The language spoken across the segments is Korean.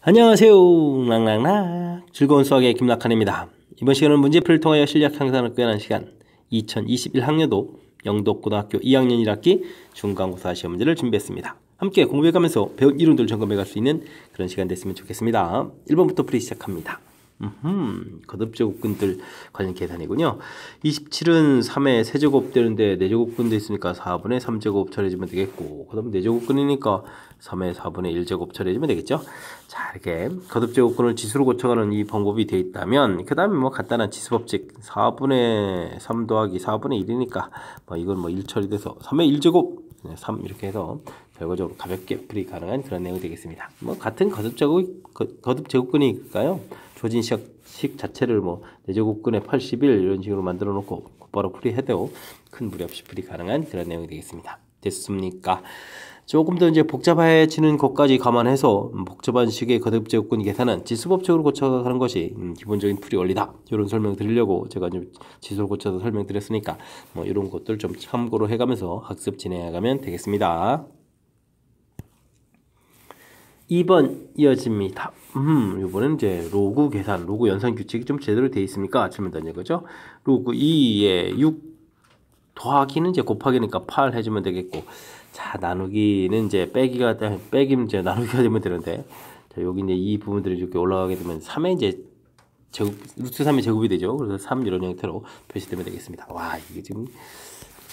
안녕하세요. 랑랑랑 즐거운 수학의 김락한입니다. 이번 시간은 문제풀이를 통하여 실력 향상을 꾀하는 시간 2021학년도 영덕고등학교 2학년 1학기 중간고사 시험 문제를 준비했습니다. 함께 공부해가면서 배운 이론들 점검해갈 수 있는 그런 시간 됐으면 좋겠습니다. 1번부터 풀이 시작합니다. 거듭제곱근들 관련 계산이군요. 27은 3의 세제곱 되는데 4제곱근도 있으니까 4분의 3제곱 처리해주면 되겠고, 그 다음 4제곱근이니까 3의 4분의 1제곱 처리해주면 되겠죠. 자, 이렇게 거듭제곱근을 지수로 고쳐가는 이 방법이 되어 있다면, 그 다음에 뭐 간단한 지수법칙 4분의 3 더하기 4분의 1이니까 뭐 이건 뭐 1 처리돼서 3의 1제곱 3 이렇게 해서 결과적으로 가볍게 풀이 가능한 그런 내용이 되겠습니다. 뭐 같은 거듭제곱근이니까요. 조진식 자체를 뭐 4제곱근에 81 이런 식으로 만들어 놓고 곧바로 풀이해도 큰 무리 없이 풀이 가능한 그런 내용이 되겠습니다. 됐습니까? 조금 더 이제 복잡해지는 것까지 감안해서 복잡한 식의 거듭제곱근 계산은 지수법칙으로 고쳐가는 것이 기본적인 풀이 원리다. 이런 설명 드리려고 제가 이제 지수를 고쳐서 설명드렸으니까 뭐 이런 것들 좀 참고로 해가면서 학습 진행해가면 되겠습니다. 2번 이어집니다. 이번엔 이제 로그 계산, 로그 연산 규칙이 좀 제대로 되어 있습니까? 질문 던진 거죠. 로그 2에 6 더하기는 이제 곱하기니까 8 해주면 되겠고, 자, 나누기는 이제 빼기면 이제 나누기가 되면 되는데, 자, 여기 이제 이 부분들이 이렇게 올라가게 되면 3의 이제 제곱, 루트 3의 제곱이 되죠. 그래서 3 이런 형태로 표시되면 되겠습니다. 와, 이게 지금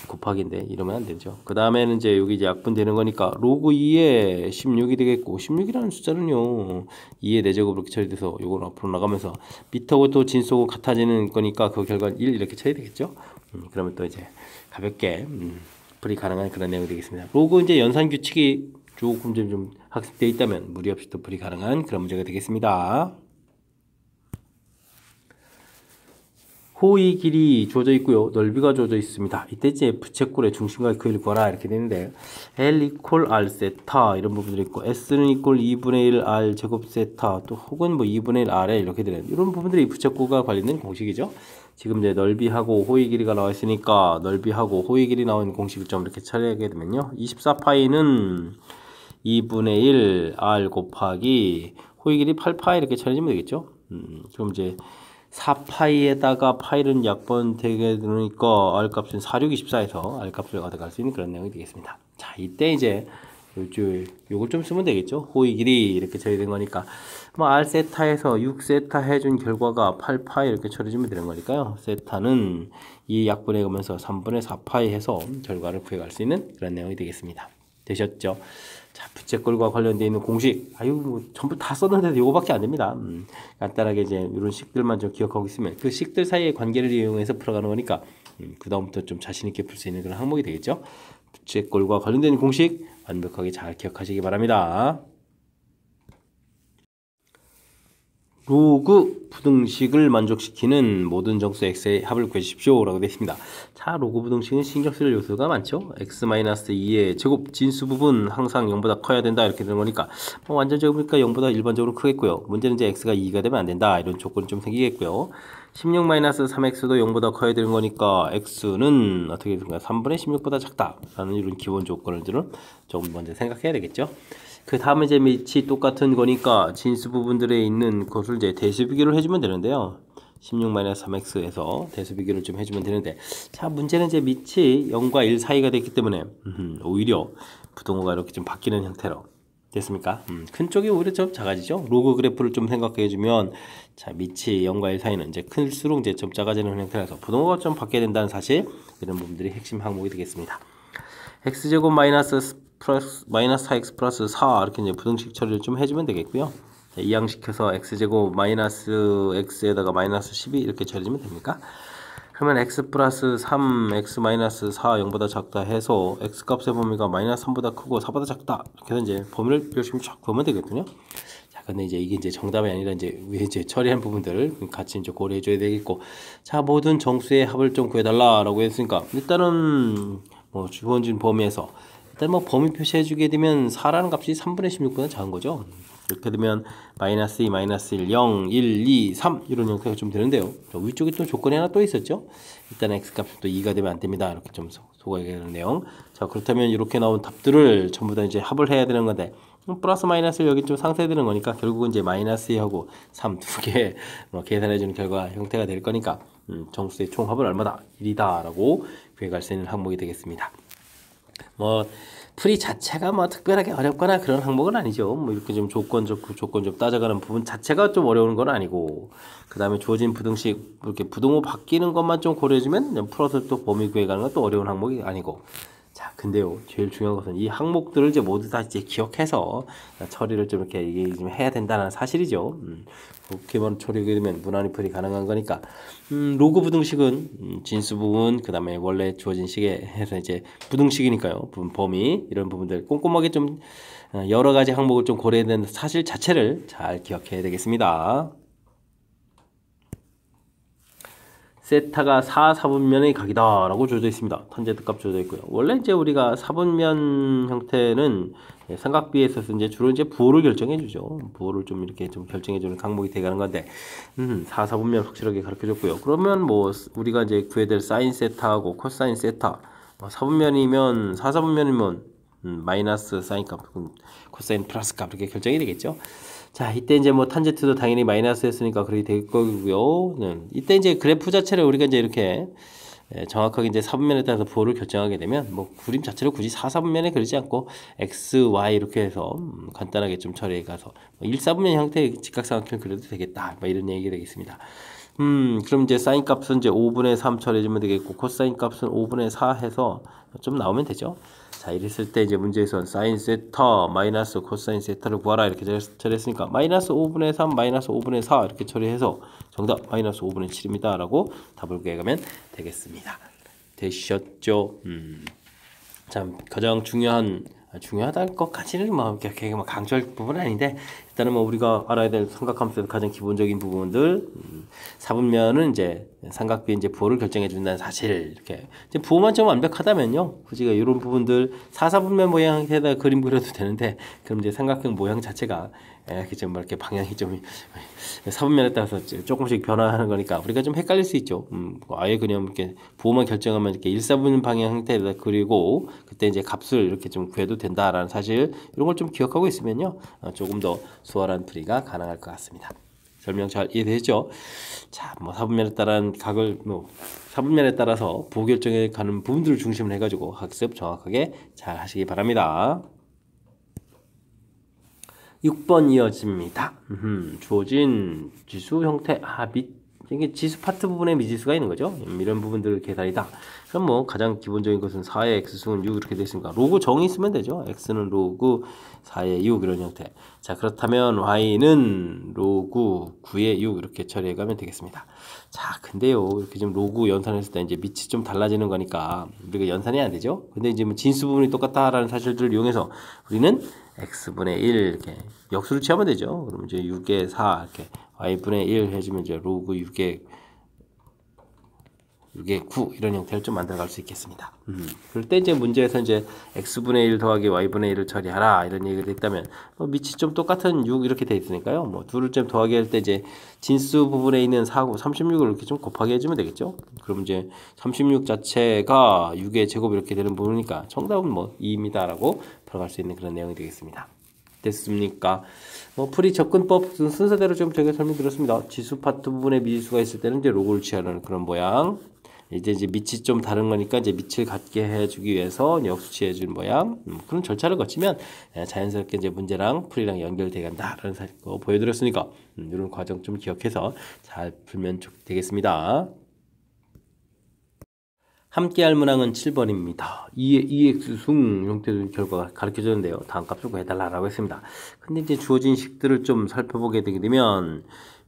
곱하기인데 이러면 안 되죠. 그 다음에는 이제 여기 이제 약분되는 거니까 로그 2에 16이 되겠고, 16이라는 숫자는요 2의 4제곱 이렇게 처리돼서 요건 앞으로 나가면서 밑하고 또 진수고 같아지는 거니까 그 결과는 1 이렇게 쳐야 되겠죠. 그러면 또 이제 가볍게 풀이 가능한 그런 내용이 되겠습니다. 로그 이제 연산 규칙이 조금 좀 학습되어 있다면 무리 없이 또 풀이 가능한 그런 문제가 되겠습니다. 호의 길이 주어져 있고요. 넓이가 주어져 있습니다. 이때 이제 부채꼴의 중심과 거리를 구하라 이렇게 되는데, L 이퀄 R 세타 이런 부분들이 있고, S는 이퀄 2분의 1 R 제곱 세타, 또 혹은 뭐 2분의 1 R에 이렇게 되는 이런 부분들이 부채꼴과 관련된 공식이죠. 지금 이제 넓이하고 호의 길이가 나와 있으니까 넓이하고 호의 길이 나온 공식을 좀 이렇게 처리하게 되면요. 24파이는 2분의 1 R 곱하기 호의 길이 8파이 이렇게 처리하면 되겠죠. 그럼 이제 4파이에다가 파이는 약분 되게 되니까 R 값은 4624에서 R 값을 가져갈 수 있는 그런 내용이 되겠습니다. 자, 이때 이제 요걸 좀 쓰면 되겠죠. 호의 길이 이렇게 처리된 거니까 뭐 R 세타에서 6 세타 해준 결과가 8파이 이렇게 처리해주면 되는 거니까요. 세타는 이 약분해 가면서 3분의 4파이 해서 결과를 구해갈 수 있는 그런 내용이 되겠습니다. 되셨죠? 자, 부채꼴과 관련되어 있는 공식, 뭐 전부 다 썼는데도 요거밖에 안 됩니다. 간단하게 이제 이런 식들만 좀 기억하고 있으면 그 식들 사이의 관계를 이용해서 풀어가는 거니까 그 다음부터 좀 자신 있게 풀 수 있는 그런 항목이 되겠죠. 부채꼴과 관련된 공식 완벽하게 잘 기억하시기 바랍니다. 로그 부등식을 만족시키는 모든 정수 x의 합을 구해주십시오 라고 되어 있습니다. 자, 로그 부등식은 신경 쓸 요소가 많죠. x-2의 제곱 진수 부분 항상 0보다 커야 된다 이렇게 되는 거니까 뭐 완전 제곱이니까 0보다 일반적으로 크겠고요. 문제는 이제 x가 2가 되면 안 된다 이런 조건이 좀 생기겠고요. 16-3x도 0보다 커야 되는 거니까 x는 어떻게 되는가 3분의 16보다 작다 라는 이런 기본 조건들을 조금 먼저 생각해야 되겠죠. 그 다음에 이제 밑이 똑같은 거니까 진수 부분들에 있는 것을 이제 대수 비교를 해주면 되는데요. 16-3x에서 대수 비교를 좀 해주면 되는데, 자, 문제는 이제 밑이 0과 1 사이가 됐기 때문에 오히려 부등호가 이렇게 좀 바뀌는 형태로 됐습니까? 큰 쪽이 오히려 좀 작아지죠. 로그 그래프를 좀 생각해 주면, 자, 밑이 0과 1 사이는 이제 클수록 이제 좀 작아지는 형태라서 부등호가 좀 바뀌어야 된다는 사실, 이런 부분들이 핵심 항목이 되겠습니다. x제곱 마이너스 4x 플러스 4 이렇게 이제 부등식 처리를 좀 해주면 되겠고요. 자, 이항시켜서 x제곱 마이너스 x에다가 마이너스 12 이렇게 처리해주면 됩니까? 그러면 x 플러스 3 x 마이너스 4 0보다 작다 해서 x 값의 범위가 마이너스 3보다 크고 4보다 작다 이렇게 해서 이제 범위를 열심히 쫙 보면 되거든요. 자, 근데 이제 이게 이제 정답이 아니라 이제 위에 이제 처리한 부분들을 같이 이제 고려해 줘야 되겠고, 자, 모든 정수의 합을 좀 구해달라라고 했으니까 일단은 뭐 주어진 범위에서 일단 뭐 범위 표시해 주게 되면 4라는 값이 3분의 16보다 작은 거죠. 이렇게 되면 마이너스 2, 마이너스 1, 0, 1, 2, 3 이런 형태가 좀 되는데요. 위쪽에 또 조건이 하나 또 있었죠. 일단 x값이 또 2가 되면 안 됩니다. 이렇게 좀 소개하게 되는 내용. 자, 그렇다면 이렇게 나온 답들을 전부 다 이제 합을 해야 되는 건데, 플러스 마이너스를 여기 좀 상쇄되는 거니까 결국은 이제 마이너스 2하고 3 두 개 뭐 계산해주는 결과 형태가 될 거니까 정수의 총합은 얼마다? 1이다 라고 구해갈 수 있는 항목이 되겠습니다. 뭐 풀이 자체가 뭐 특별하게 어렵거나 그런 항목은 아니죠. 뭐 이렇게 좀 조건 좀 따져가는 부분 자체가 좀 어려운 건 아니고, 그 다음에 주어진 부등식 이렇게 부등호 바뀌는 것만 좀 고려해주면 풀어서 또 범위 구해가는 건 또 어려운 항목이 아니고. 자, 근데요, 제일 중요한 것은 이 항목들을 이제 모두 다 이제 기억해서 처리를 좀 이렇게 이게 좀 해야 된다는 사실이죠. 그렇게만 처리하게 되면 무난히 풀이 가능한 거니까. 로그 부등식은 진수 부분, 그 다음에 원래 주어진 식에 해서 이제 부등식이니까요. 범위 이런 부분들 꼼꼼하게 좀 여러 가지 항목을 좀 고려해야 되는 사실 자체를 잘 기억해야 되겠습니다. 세타가 4사분면의 각이다 라고 주어져 있습니다. 탄젠트 값 주어져 있고요. 원래 이제 우리가 사분면 형태는 삼각비에 있어서 이제 주로 이제 부호를 결정해 주죠. 부호를 좀 이렇게 좀 결정해 주는 항목이 되가는 건데, 4사분면 확실하게 가르쳐 줬고요. 그러면 뭐 우리가 이제 구해야 될 사인 세타하고 코사인 세타, 사분면이면 4사분면이면 마이너스 사인 값, 코사인 플러스 값 이렇게 결정이 되겠죠. 자, 이때 이제 뭐 탄젠트도 당연히 마이너스 했으니까 그렇게 될 거고요. 이때 이제 그래프 자체를 우리가 이제 이렇게 정확하게 이제 사분면에 따라서 부호를 결정하게 되면 뭐 그림 자체를 굳이 4사분면에 그리지 않고 x, y 이렇게 해서 간단하게 좀 처리해 가서 1사분면 형태의 직각삼각형을 그려도 되겠다. 뭐 이런 얘기가 되겠습니다. 그럼 이제 사인 값은 이제 5분의 3 처리해주면 되겠고, 코사인 값은 5분의 4 해서 좀 나오면 되죠. 자, 이랬을 때 이제 문제에서는 사인 세타 마이너스 코사인 세타를 구하라 이렇게 처리했으니까 마이너스 5분의 3 마이너스 5분의 4 이렇게 처리해서 정답 마이너스 5분의 7입니다 라고 답을 구해가면 되겠습니다. 되셨죠? 참 가장 중요하다 것까지는 뭐 이렇게 강조할 부분은 아닌데, 일단은 뭐 우리가 알아야 될 삼각함수에서 가장 기본적인 부분들, 사분면은 이제 삼각비 이제 부호를 결정해 준다는 사실, 이렇게 이제 부호만 좀 완벽하다면요, 굳이 이런 부분들 4사분면 모양 형태에다 그림 그려도 되는데, 그럼 이제 삼각형 모양 자체가 이렇게 좀 이렇게 방향이 좀 사분면에 따라서 조금씩 변화하는 거니까 우리가 좀 헷갈릴 수 있죠. 아예 그냥 이렇게 부호만 결정하면 이렇게 1사분 방향 형태에다 그리고 그때 이제 값을 이렇게 좀 구해도 된다라는 사실, 이런 걸 좀 기억하고 있으면요, 조금 더 수월한 풀이가 가능할 것 같습니다. 설명 잘 이해되죠? 자, 뭐 사분면에 따른 각을 사분면에 따라서 부호 결정에 가는 부분들을 중심으로 해가지고 학습 정확하게 잘 하시기 바랍니다. 6번 이어집니다. 주어진 지수 형태 이게 지수 파트 부분에 미지수가 있는 거죠. 이런 부분들 계산이다. 그럼 뭐 가장 기본적인 것은 4의 x승은 6 이렇게 되어 있으니까 로그 정의 쓰면 되죠. x는 로그 4의 6 이런 형태. 자, 그렇다면 y는 로그 9의 6 이렇게 처리해 가면 되겠습니다. 자, 근데요, 이렇게 좀 로그 연산했을 때 이제 밑이 좀 달라지는 거니까 우리가 연산이 안 되죠. 근데 이제 뭐 진수 부분이 똑같다라는 사실들을 이용해서 우리는 x분의 1 이렇게 역수를 취하면 되죠. 그럼 이제 6의 4 이렇게 y분의 1 해주면 이제 로그 6의 9 이런 형태를 좀 만들어갈 수 있겠습니다. 그럴 때 이제 문제에서 이제 x분의 1 더하기 y분의 1을 처리하라 이런 얘기가 됐다면, 밑이 좀 똑같은 6 이렇게 돼 있으니까요. 뭐 둘을 좀 더하기 할 때 이제 진수 부분에 있는 4고 36을 이렇게 좀 곱하기 해주면 되겠죠. 그럼 이제 36 자체가 6의 제곱 이렇게 되는 부분이니까 정답은 뭐 2입니다라고 풀어갈 수 있는 그런 내용이 되겠습니다. 됐습니까? 풀이 접근법 순서대로 좀 제가 설명드렸습니다. 지수 파트 부분에 미지수가 있을 때는 이제 로그를 취하는 그런 모양. 이제 밑이 좀 다른 거니까 이제 밑을 갖게 해주기 위해서 역수 취해준 모양. 그런 절차를 거치면 자연스럽게 이제 문제랑 풀이랑 연결돼 간다라는 사실 보여드렸으니까 이런 과정 좀 기억해서 잘 풀면 되겠습니다. 함께할 문항은 7번입니다. 2x승 형태의 결과가 가르쳐졌는데요. 다음 값을 구해달라고 했습니다. 근데 이제 주어진 식들을 좀 살펴보게 되게 되면,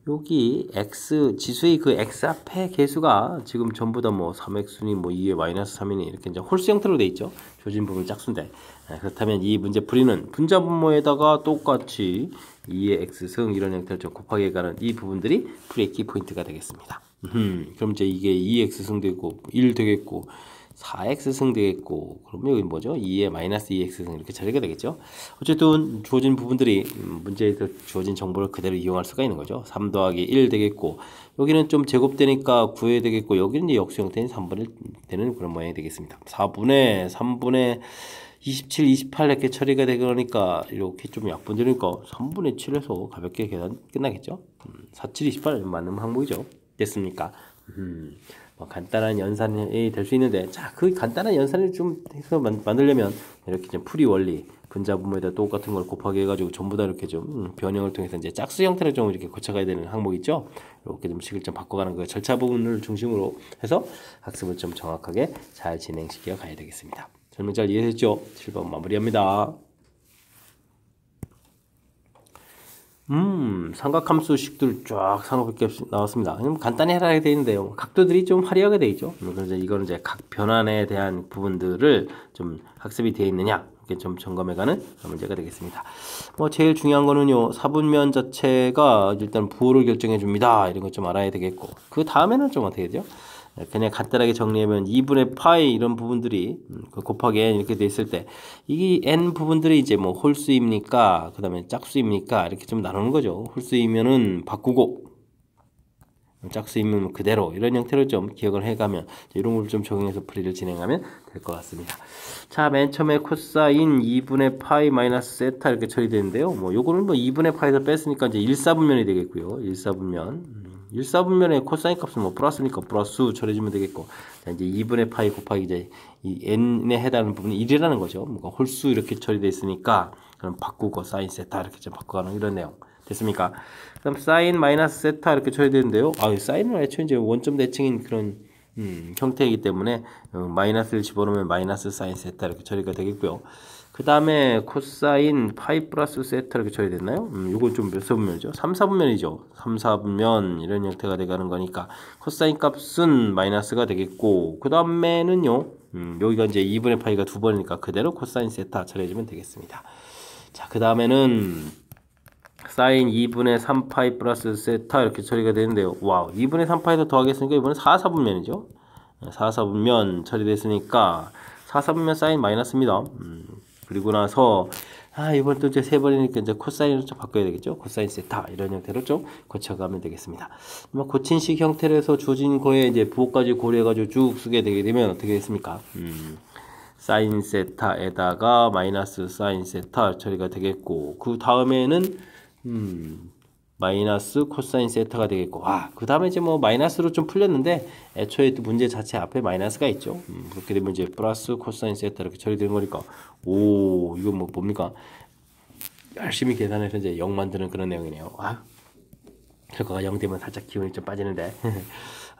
여기 x 지수의 그 x 앞에 개수가 지금 전부 다 뭐 3x니 뭐 2의 마이너스 3이니 이렇게 이제 홀수 형태로 돼 있죠. 주어진 부분 짝수인데, 그렇다면 이 문제 풀이는 분자 분모에다가 똑같이 2의 x승 이런 형태를 좀 곱하게 가는 이 부분들이 풀이의 키포인트가 되겠습니다. 그럼 이제 이게 2x승 되고 1 되겠고 4x승 되겠고, 그러면 여기 뭐죠? 2의 마이너스 2x승 이렇게 처리가 되겠죠. 어쨌든 주어진 부분들이 문제에서 주어진 정보를 그대로 이용할 수가 있는 거죠. 3 더하기 1 되겠고, 여기는 좀 제곱되니까 9에 되겠고, 여기는 이제 역수 형태인 3분의 되는 그런 모양이 되겠습니다. 4분의 3분의 27, 28 이렇게 처리가 되니까 이렇게 좀 약분되니까 3분의 7에서 가볍게 계산 끝나겠죠. 47, 28 맞는 항목이죠. 됐습니까? 뭐 간단한 연산이 될 수 있는데, 자, 그 간단한 연산을 좀 해서 만들려면 이렇게 좀 풀이 원리, 분자분모에다 똑같은 걸 곱하기 해가지고 전부 다 이렇게 좀 변형을 통해서 이제 짝수 형태를 좀 이렇게 고쳐가야 되는 항목 있죠. 이렇게 좀 식을 좀 바꿔가는 그 절차 부분을 중심으로 해서 학습을 좀 정확하게 잘 진행시켜 가야 되겠습니다. 설명 잘 이해했죠? 7번 마무리합니다. 삼각함수식들 쫙 산업있게 나왔습니다. 간단히 해라 되어 있는데요. 각도들이 좀 화려하게 되어 있죠. 그래서 이거는 이제 각 변환에 대한 부분들을 좀 학습이 되어 있느냐, 이렇게 좀 점검해가는 문제가 되겠습니다. 뭐 제일 중요한 거는요, 사분면 자체가 일단 부호를 결정해 줍니다. 이런 것 좀 알아야 되겠고, 그 다음에는 좀 어떻게 되죠? 그냥 간단하게 정리하면 2분의 파이 이런 부분들이 곱하기 n 이렇게 돼 있을 때, 이 n 부분들이 이제 뭐 홀수입니까? 그 다음에 짝수입니까? 이렇게 좀 나누는 거죠. 홀수이면은 바꾸고, 짝수이면 그대로, 이런 형태로 좀 기억을 해가면, 이런 걸 좀 적용해서 풀이를 진행하면 될 것 같습니다. 자, 맨 처음에 코사인 2분의 파이 마이너스 세타 이렇게 처리되는데요. 뭐 요거는 뭐 2분의 파이에서 뺐으니까 이제 1사분면이 되겠고요. 1사분면. 1사분면의 코사인 값은 뭐 플러스니까 플러스 처리해주면 되겠고, 자, 이제 2분의 파이 곱하기 이제 이 n에 해당하는 부분이 1이라는 거죠. 뭔가 홀수 이렇게 처리되어 있으니까, 그럼 바꾸고 사인 세타 이렇게 좀 바꿔가는 이런 내용. 됐습니까? 그럼 사인 마이너스 세타 이렇게 처리되는데요. 사인은 애초에 이제 원점 대칭인 그런 형태이기 때문에 마이너스를 집어넣으면 마이너스 사인 세타 이렇게 처리가 되겠고요. 그 다음에 코사인 파이 플러스 세타 이렇게 처리됐나요? 이건 좀 몇 사분면이죠? 3, 4분면이죠. 3, 4분면 이런 형태가 돼가는 거니까 코사인 값은 마이너스가 되겠고, 그 다음에는요, 여기가 이제 2분의 파이가 두 번이니까 그대로 코사인 세타 처리해주면 되겠습니다. 자, 그 다음에는 사인 2분의 3파이 플러스 세타 이렇게 처리가 되는데요. 와우, 2분의 3파이도 더하겠으니까 이번엔 4사분면이죠. 4사분면 처리됐으니까 4사분면 사인 마이너스입니다. 그리고 나서 이번 또 이제 세 번이니까 이제 코사인으로 좀 바꿔야 되겠죠. 코사인 세타 이런 형태로 좀 고쳐가면 되겠습니다. 고친식 형태로 해서 주어진 거에 이제 부호까지 고려해가지고 쭉 쓰게 되게 되면 어떻게 됐습니까? 사인 세타에다가 마이너스 사인 세타 처리가 되겠고, 그 다음에는 마이너스 코사인 세타가 되겠고, 그 다음에 이제 뭐 마이너스로 좀 풀렸는데 애초에 또 문제 자체 앞에 마이너스가 있죠. 그렇게 되면 이제 플러스 코사인 세타 이렇게 처리되는 거니까, 이거 뭐 뭡니까? 열심히 계산해서 이제 0 만드는 그런 내용이네요. 결과가 0 되면 살짝 기분이 좀 빠지는데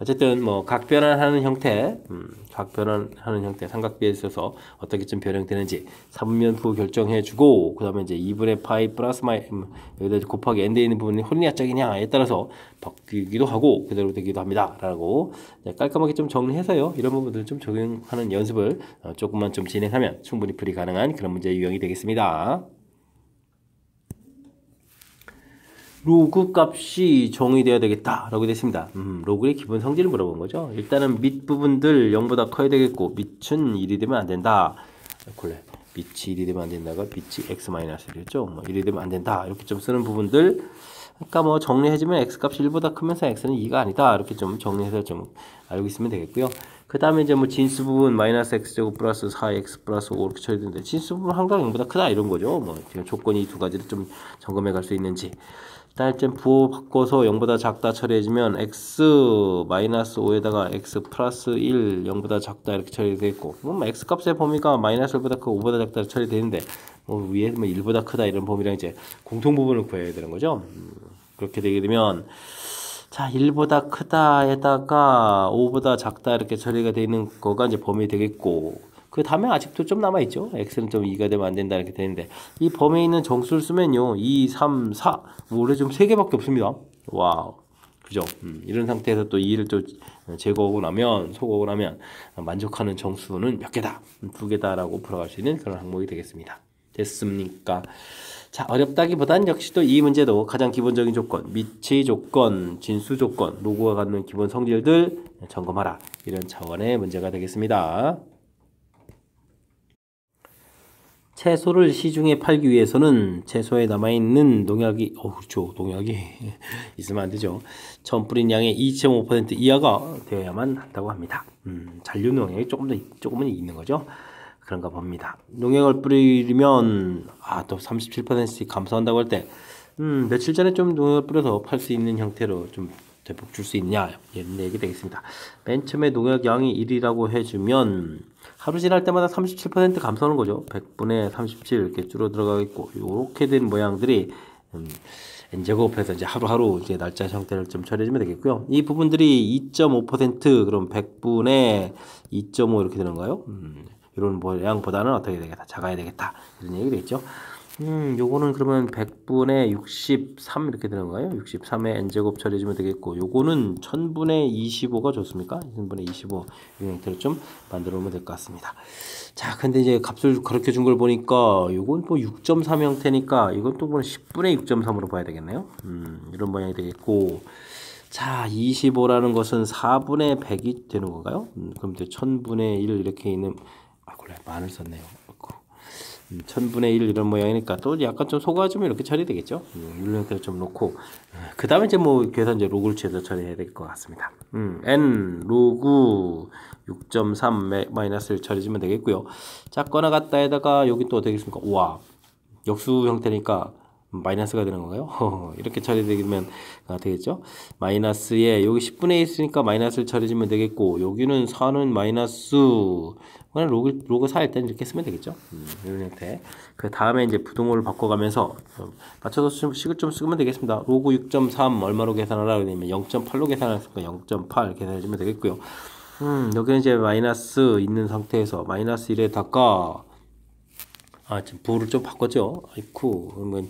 어쨌든 뭐 각 변환하는 형태, 삼각비에 있어서 어떻게 좀 변형되는지 사분면 부호 결정해주고, 그 다음에 이제 2분의 파이 플러스 여기다 곱하기 n돼 있는 부분이 홀이냐 짝이냐에 따라서 바뀌기도 하고 그대로 되기도 합니다. 라고 깔끔하게 좀 정리해서요, 이런 부분들을 좀 적용하는 연습을 조금만 좀 진행하면 충분히 풀이 가능한 그런 문제 유형이 되겠습니다. 로그 값이 정의되어야 되겠다 라고 됐습니다. 로그의 기본 성질을 물어본 거죠. 일단은 밑 부분들 0보다 커야 되겠고, 밑은 1이 되면 안 된다. 밑이 1이 되면 안 된다가 밑이 x-1이었죠. 뭐 1이 되면 안 된다. 이렇게 좀 쓰는 부분들, 그러니까 뭐 정리해주면 x값이 1보다 크면서 x는 2가 아니다. 이렇게 좀 정리해서 좀 알고 있으면 되겠고요. 그 다음에 이제 뭐 진수 부분 마이너스 x제곱 플러스 4x 플러스 5 이렇게 처리되는데, 진수 부분 항상 0보다 크다 이런 거죠. 뭐 지금 조건이 이 두 가지를 좀 점검해 갈 수 있는지. 일단 부호 바꿔서 0보다 작다 처리해주면 x 마이너스 5에다가 x 플러스 1 0보다 작다 이렇게 처리되겠고, 뭐 x 값의 범위가 마이너스 1보다 크고 5보다 작다 처리되는데, 뭐 위에 뭐 1보다 크다 이런 범위랑 이제 공통 부분을 구해야 되는 거죠. 그렇게 되게 되면, 자, 1보다 크다에다가 5보다 작다 이렇게 처리가 되는 거가 이제 범위 되겠고, 그 다음에 아직도 좀 남아있죠. x는 좀 2가 되면 안 된다 이렇게 되는데, 이 범위에 있는 정수를 쓰면요, 2, 3, 4 원래 좀 3개밖에 없습니다. 와우, 그죠? 이런 상태에서 또 2를 또 제거하고 나면, 소거하고 나면 만족하는 정수는 몇 개다? 2개다 라고 풀어갈 수 있는 그런 항목이 되겠습니다. 됐습니까? 자, 어렵다기보단 역시 또 이 문제도 가장 기본적인 조건, 미치 조건, 진수 조건, 로그가 갖는 기본 성질들 점검하라, 이런 차원의 문제가 되겠습니다. 채소를 시중에 팔기 위해서는 채소에 남아있는 농약이, 그렇죠, 농약이 있으면 안 되죠. 처음 뿌린 양의 2.5% 이하가 되어야만 한다고 합니다. 잔류 농약이 조금은 있는 거죠. 그런가 봅니다. 농약을 뿌리면 또 37%씩 감소한다고 할 때 며칠 전에 좀 농약을 뿌려서 팔 수 있는 형태로 좀 대폭 줄 수 있냐 이런 얘기 되겠습니다. 맨 처음에 농약 양이 1이라고 해주면 하루 지날 때마다 37% 감소하는 거죠. 100분의 37 이렇게 줄어들어가겠고 이렇게 된 모양들이 n제곱해서 이제 하루하루 이제 날짜 형태를 좀 처리해주면 되겠고요. 이 부분들이 2.5% 그럼 100분의 2.5 이렇게 되는가요? 이런 모양보다는 어떻게 되겠다? 작아야 되겠다. 이런 얘기 되겠죠. 요거는 그러면 100분의 63 이렇게 되는 거예요. 63의 n제곱 처리해주면 되겠고, 요거는 1000분의 25가 좋습니까? 1000분의 25 이 형태로 좀 만들어 놓으면 될 것 같습니다. 자, 근데 이제 값을 가르쳐 준 걸 보니까 요건 또 6.3 형태니까 이건 또 10분의 6.3으로 봐야 되겠네요. 이런 모양이 되겠고, 자, 25라는 것은 4분의 100이 되는 건가요? 그럼 또 1000분의 1 이렇게 있는, 그래, 만을 썼네요. 1000분의 1 이런 모양이니까 또 약간 좀 속아주면 이렇게 처리되겠죠. 이런 형태를 좀 놓고 그 다음에 이제 뭐 계산 이제 로그를 취해서 처리해야 될 것 같습니다. n 로그 6.3 마이너스를 처리해주면 되겠고요. 작거나 같다에다가 여기 또 어떻게 되겠습니까? 우와, 역수 형태니까 마이너스가 되는 건가요? 이렇게 처리되면 되겠죠. 마이너스에 여기 10분의 1 있으니까 마이너스를 처리해주면 되겠고, 여기는 4는 마이너스 그냥 로그 4 일단 이렇게 쓰면 되겠죠. 이런 형태. 그 다음에 이제 부동호를 바꿔가면서 맞춰서 식을 좀 쓰면 되겠습니다. 로그 6.3 얼마로 계산하라 그러면 0.8로 계산했으니까 0.8 계산해주면 되겠고요. 여기는 이제 마이너스 있는 상태에서 마이너스 1에다가 지금 부호를 좀 바꿨죠. 아이쿠, 그러면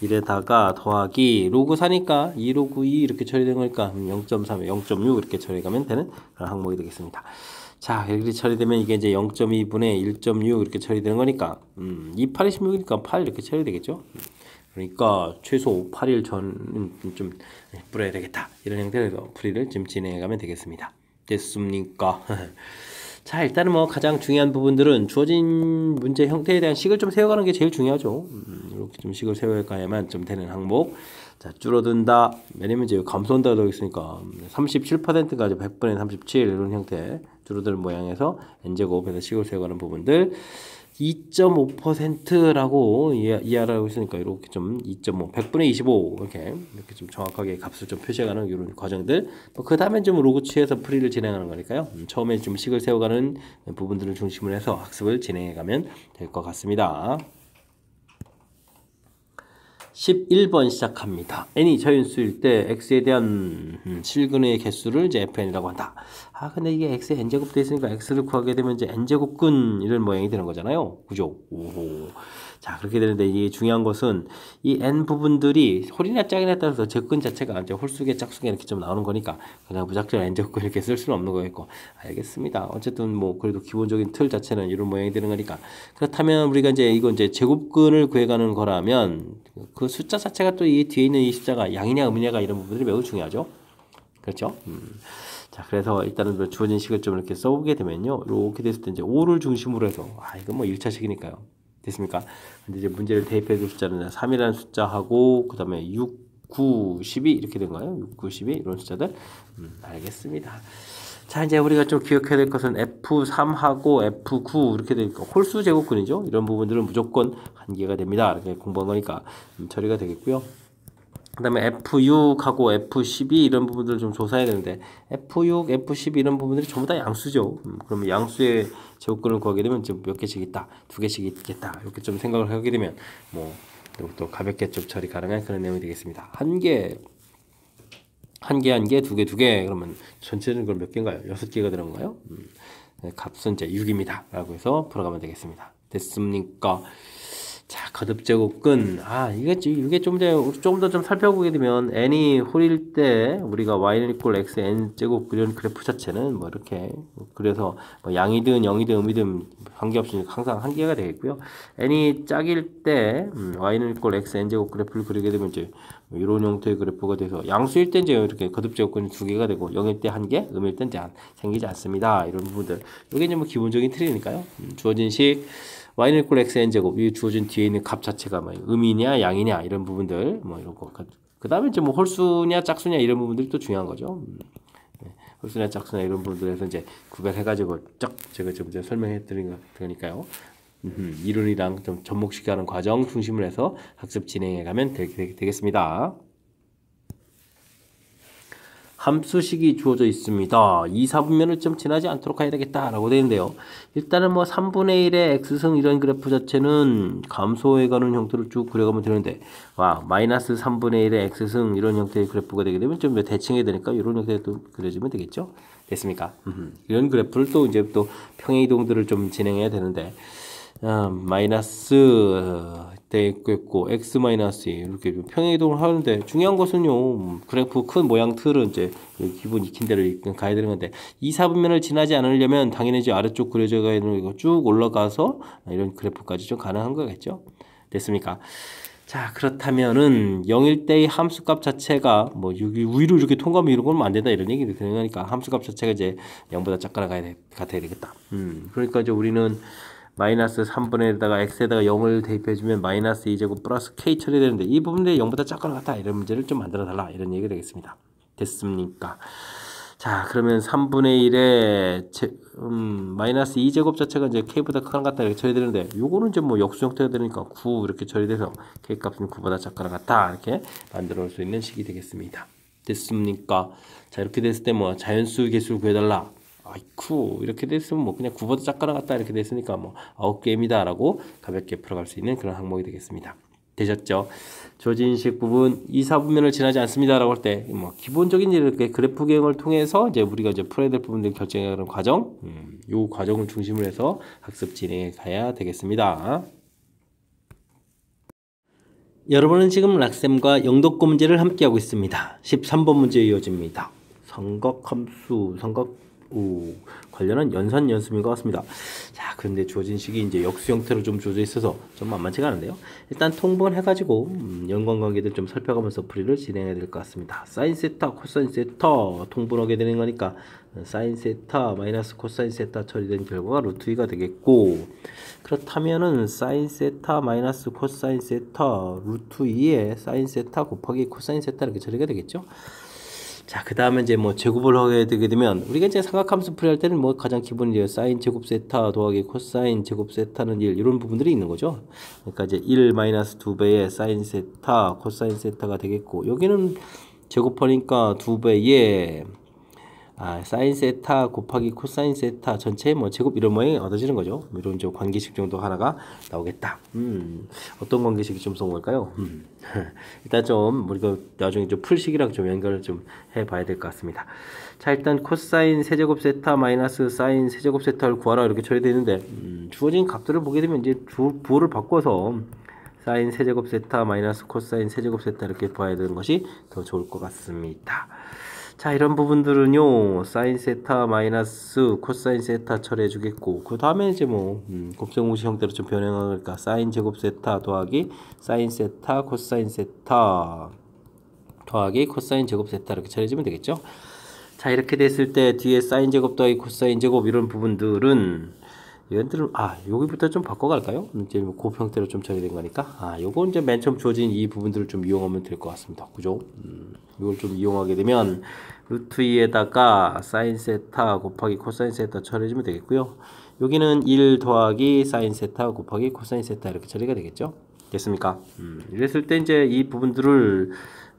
1에다가 더하기 로그 4니까 2 로그 2 이렇게 처리된 거니까 0.3, 0.6 이렇게 처리가면 되는 그런 항목이 되겠습니다. 자, 이렇게 처리되면 이게 이제 0.2분의 1.6 이렇게 처리되는 거니까 2, 8이 16이니까 8 이렇게 처리되겠죠. 그러니까 최소 8일 전은 좀 뿌려야 되겠다. 이런 형태로 풀이를 좀 진행해 가면 되겠습니다. 됐습니까? 자, 일단은 뭐 가장 중요한 부분들은 주어진 문제 형태에 대한 식을 좀 세워가는 게 제일 중요하죠. 이렇게 좀 식을 세워가야만 좀 되는 항목. 자, 줄어든다. 왜냐면 이제 감소한다 되어 있으니까 37%가 100분의 37 이런 형태 줄어드는 모양에서 n제곱에서 식을 세워가는 부분들 2.5%라고 이해하라고 했으니까 이렇게 좀 2.5, 100분의 25 이렇게 좀 정확하게 값을 좀 표시해가는 이런 과정들. 그 다음에 좀 로그 취해서 풀이를 진행하는 거니까요. 처음에 좀 식을 세워가는 부분들을 중심으로 해서 학습을 진행해가면 될 것 같습니다. 11번 시작합니다. n이 저인수일 때 x에 대한 실근의 개수를 이제 fn이라고 한다. 근데 이게 x에 n제곱 되어 있으니까 x를 구하게 되면 이제 n제곱근 이런 모양이 되는 거잖아요. 그죠? 오호. 자, 그렇게 되는데 이게 중요한 것은 이 n 부분들이 홀이나 짝이나 따라서 접근 자체가 이제 홀수계 짝수계 이렇게 좀 나오는 거니까 그냥 무작정 n제곱근 이렇게 쓸 수는 없는 거겠고. 알겠습니다. 어쨌든 뭐 그래도 기본적인 틀 자체는 이런 모양이 되는 거니까. 그렇다면 우리가 이제 이거 이제 제곱근을 구해가는 거라면 그 숫자 자체가 또 이 뒤에 있는 이 숫자가 양이냐 음이냐가 이런 부분들이 매우 중요하죠. 그렇죠? 자, 그래서 일단은 주어진 식을 좀 이렇게 써보게 되면요. 이렇게 됐을 때 이제 5를 중심으로 해서 이건 뭐 1차식이니까요. 됐습니까? 근데 이제 문제를 대입해 줄 숫자는 3이라는 숫자하고 그 다음에 6, 9, 12 이렇게 된 거예요. 6, 9, 12 이런 숫자들. 알겠습니다. 자, 이제 우리가 좀 기억해야 될 것은 F3하고 F9 이렇게 되니까 홀수 제곱근이죠. 이런 부분들은 무조건 한 개가 됩니다. 이렇게 공부한 거니까 처리가 되겠고요. 그 다음에 F6하고 F12 이런 부분들을 좀 조사해야 되는데 F6, F12 이런 부분들이 전부 다 양수죠. 그러면 양수의 제곱근을 구하게 되면 지금 몇 개씩 있다, 두 개씩 있겠다 이렇게 좀 생각을 하게 되면 뭐 또 가볍게 좀 처리 가능한 그런 내용이 되겠습니다. 한 개, 두 개, 그러면 전체는 그럼 몇 개인가요? 6개가 되는 건가요? 값은 이제 6입니다. 라고 해서 풀어가면 되겠습니다. 됐습니까? 자, 거듭제곱근. 이게 좀 더 좀 살펴보게 되면 n이 홀일 때 우리가 y는 equal x n제곱 이런 그래프 자체는 뭐 이렇게 그래서 뭐 양이든 0이든 음이든 관계없이 항상 한 개가 되겠고요. n이 짝일 때 y는 equal x n제곱 그래프를 그리게 되면 이제 이런 형태의 그래프가 돼서 양수일 때 이제 이렇게 거듭제곱근이 두 개가 되고 0일 때 한 개, 음일 때 이제 생기지 않습니다. 이런 부분들. 이게 이제 뭐 기본적인 틀이니까요. 주어진 식 y는 equal x n제곱 이 주어진 뒤에 있는 값 자체가 뭐 음이냐 양이냐 이런 부분들 뭐 이런 거 그 다음에 이제 뭐 홀수냐 짝수냐 이런 부분들이 또 중요한 거죠. 홀수나 짝수나 이런 부분들에서 이제 구별해가지고 쫙 제가 좀 이제 설명해 드린 거니까요. 이론이랑 좀 접목시켜가는 과정 중심으로 해서 학습 진행해 가면 되겠습니다. 함수식이 주어져 있습니다. 2, 4분면을 좀 지나지 않도록 해야 되겠다라고 되는데요. 일단은 뭐 3분의 1의 x승 이런 그래프 자체는 감소해가는 형태를 쭉 그려가면 되는데, 마이너스 3분의 1의 x승 이런 형태의 그래프가 되게 되면 좀 대칭해야 되니까 이런 형태도 그려지면 되겠죠. 됐습니까? 이런 그래프를 또 이제 또 평행이동들을 좀 진행해야 되는데, 마이너스 되겠고 x 마이너스 이렇게 평행이동을 하는데 중요한 것은요 그래프 큰 모양 틀은 이제 기본 익힌 대로 가야 되는 건데 2, 4분면을 지나지 않으려면 당연히 이제 아래쪽 그려져 가는 거 쭉 올라가서 이런 그래프까지 좀 가능한 거겠죠. 됐습니까? 자, 그렇다면은 0일 때의 함수값 자체가 뭐 위로 이렇게 통과하면 이런 건 안 된다 이런 얘기를 그러니까 함수값 자체가 이제 0보다 작거나 같아야 되겠다. 그러니까 이제 우리는 마이너스 3분의 1에다가 x에다가 0을 대입해주면 마이너스 2제곱 플러스 k 처리되는데 이 부분에 0보다 작거나 같다 이런 문제를 좀 만들어 달라 이런 얘기가 되겠습니다. 됐습니까? 자, 그러면 3분의 1에 마이너스 2제곱 자체가 이제 k보다 크거나 같다 이렇게 처리되는데 요거는 이제 뭐 역수 형태가 되니까 9 이렇게 처리돼서 k 값은 9보다 작거나 같다 이렇게 만들어 올 수 있는 식이 되겠습니다. 됐습니까? 자, 이렇게 됐을 때 뭐 자연수 개수를 구해달라. 아이쿠 이렇게 됐으면 뭐 그냥 9보다 작거나 같다 이렇게 됐으니까 뭐 9개입니다 라고 가볍게 풀어갈 수 있는 그런 항목이 되겠습니다. 되셨죠? 조진식 부분 2, 4분면을 지나지 않습니다 라고 할 때 뭐 기본적인 이렇게 그래프 개형을 통해서 이제 우리가 이제 풀어야 될 부분들 결정하는 과정 요 과정을 중심으로 해서 학습 진행해 가야 되겠습니다. 여러분은 지금 락쌤과 영도권 문제를 함께 하고 있습니다. 13번 문제 이어집니다. 삼각함수 관련한 연산 연습인 것 같습니다. 자, 그런데 주어진 식이 이제 역수 형태로 좀 주어져 있어서 좀 만만치가 않은데요. 일단 통분해가지고 연관관계들 좀 살펴가면서 풀이를 진행해야 될 것 같습니다. 사인 세타, 코사인 세타 통분하게 되는 거니까 사인 세타 마이너스 코사인 세타 처리된 결과가 루트 2가 되겠고 그렇다면은 사인 세타 마이너스 코사인 세타 루트 2에 사인 세타 곱하기 코사인 세타 이렇게 처리가 되겠죠. 자, 그 다음에 이제 뭐 제곱을 하게 되게 되면 우리가 이제 삼각함수 풀이할 때는 뭐 가장 기본이에요. 사인 제곱 세타 더하기 코사인 제곱 세타는 1 이런 부분들이 있는 거죠. 그러니까 이제 1 마이너스 2배의 사인 세타 코사인 세타가 되겠고 여기는 제곱하니까 2배의 사인 세타 곱하기 코사인 세타 전체 뭐 제곱 이런 모양이 얻어지는 거죠. 이런 좀 관계식 정도 하나가 나오겠다. 어떤 관계식이 좀 써볼까요? 일단 좀 우리가 나중에 좀 풀식이랑 좀 연결을 좀 해봐야 될 것 같습니다. 자, 일단 코사인 세제곱 세타 마이너스 사인 세제곱 세타를 구하라 이렇게 처리되어 있는데 주어진 각도를 보게 되면 이제 부호를 바꿔서 사인 세제곱 세타 마이너스 코사인 세제곱 세타 이렇게 봐야 되는 것이 더 좋을 것 같습니다. 자, 이런 부분들은요 사인 세타 마이너스 코사인 세타 처리해 주겠고 그 다음에 이제 뭐 곱셈공식 형태로 좀 변형하니까 사인 제곱 세타 더하기 사인 세타 코사인 세타 더하기 코사인 제곱 세타 이렇게 처리해 주면 되겠죠. 자, 이렇게 됐을 때 뒤에 사인 제곱 더하기 코사인 제곱 이런 부분들은 얘들은 여기부터 좀 바꿔갈까요? 이제 곱 형태로 좀 처리된 거니까 요거 이제 맨 처음 주어진 이 부분들을 좀 이용하면 될 것 같습니다. 그죠? 이걸 좀 이용하게 되면 루트 2에다가 사인 세타 곱하기 코사인 세타 처리해주면 되겠고요. 여기는 1 더하기 사인 세타 곱하기 코사인 세타 이렇게 처리가 되겠죠? 됐습니까? 이랬을 때 이제 이 부분들을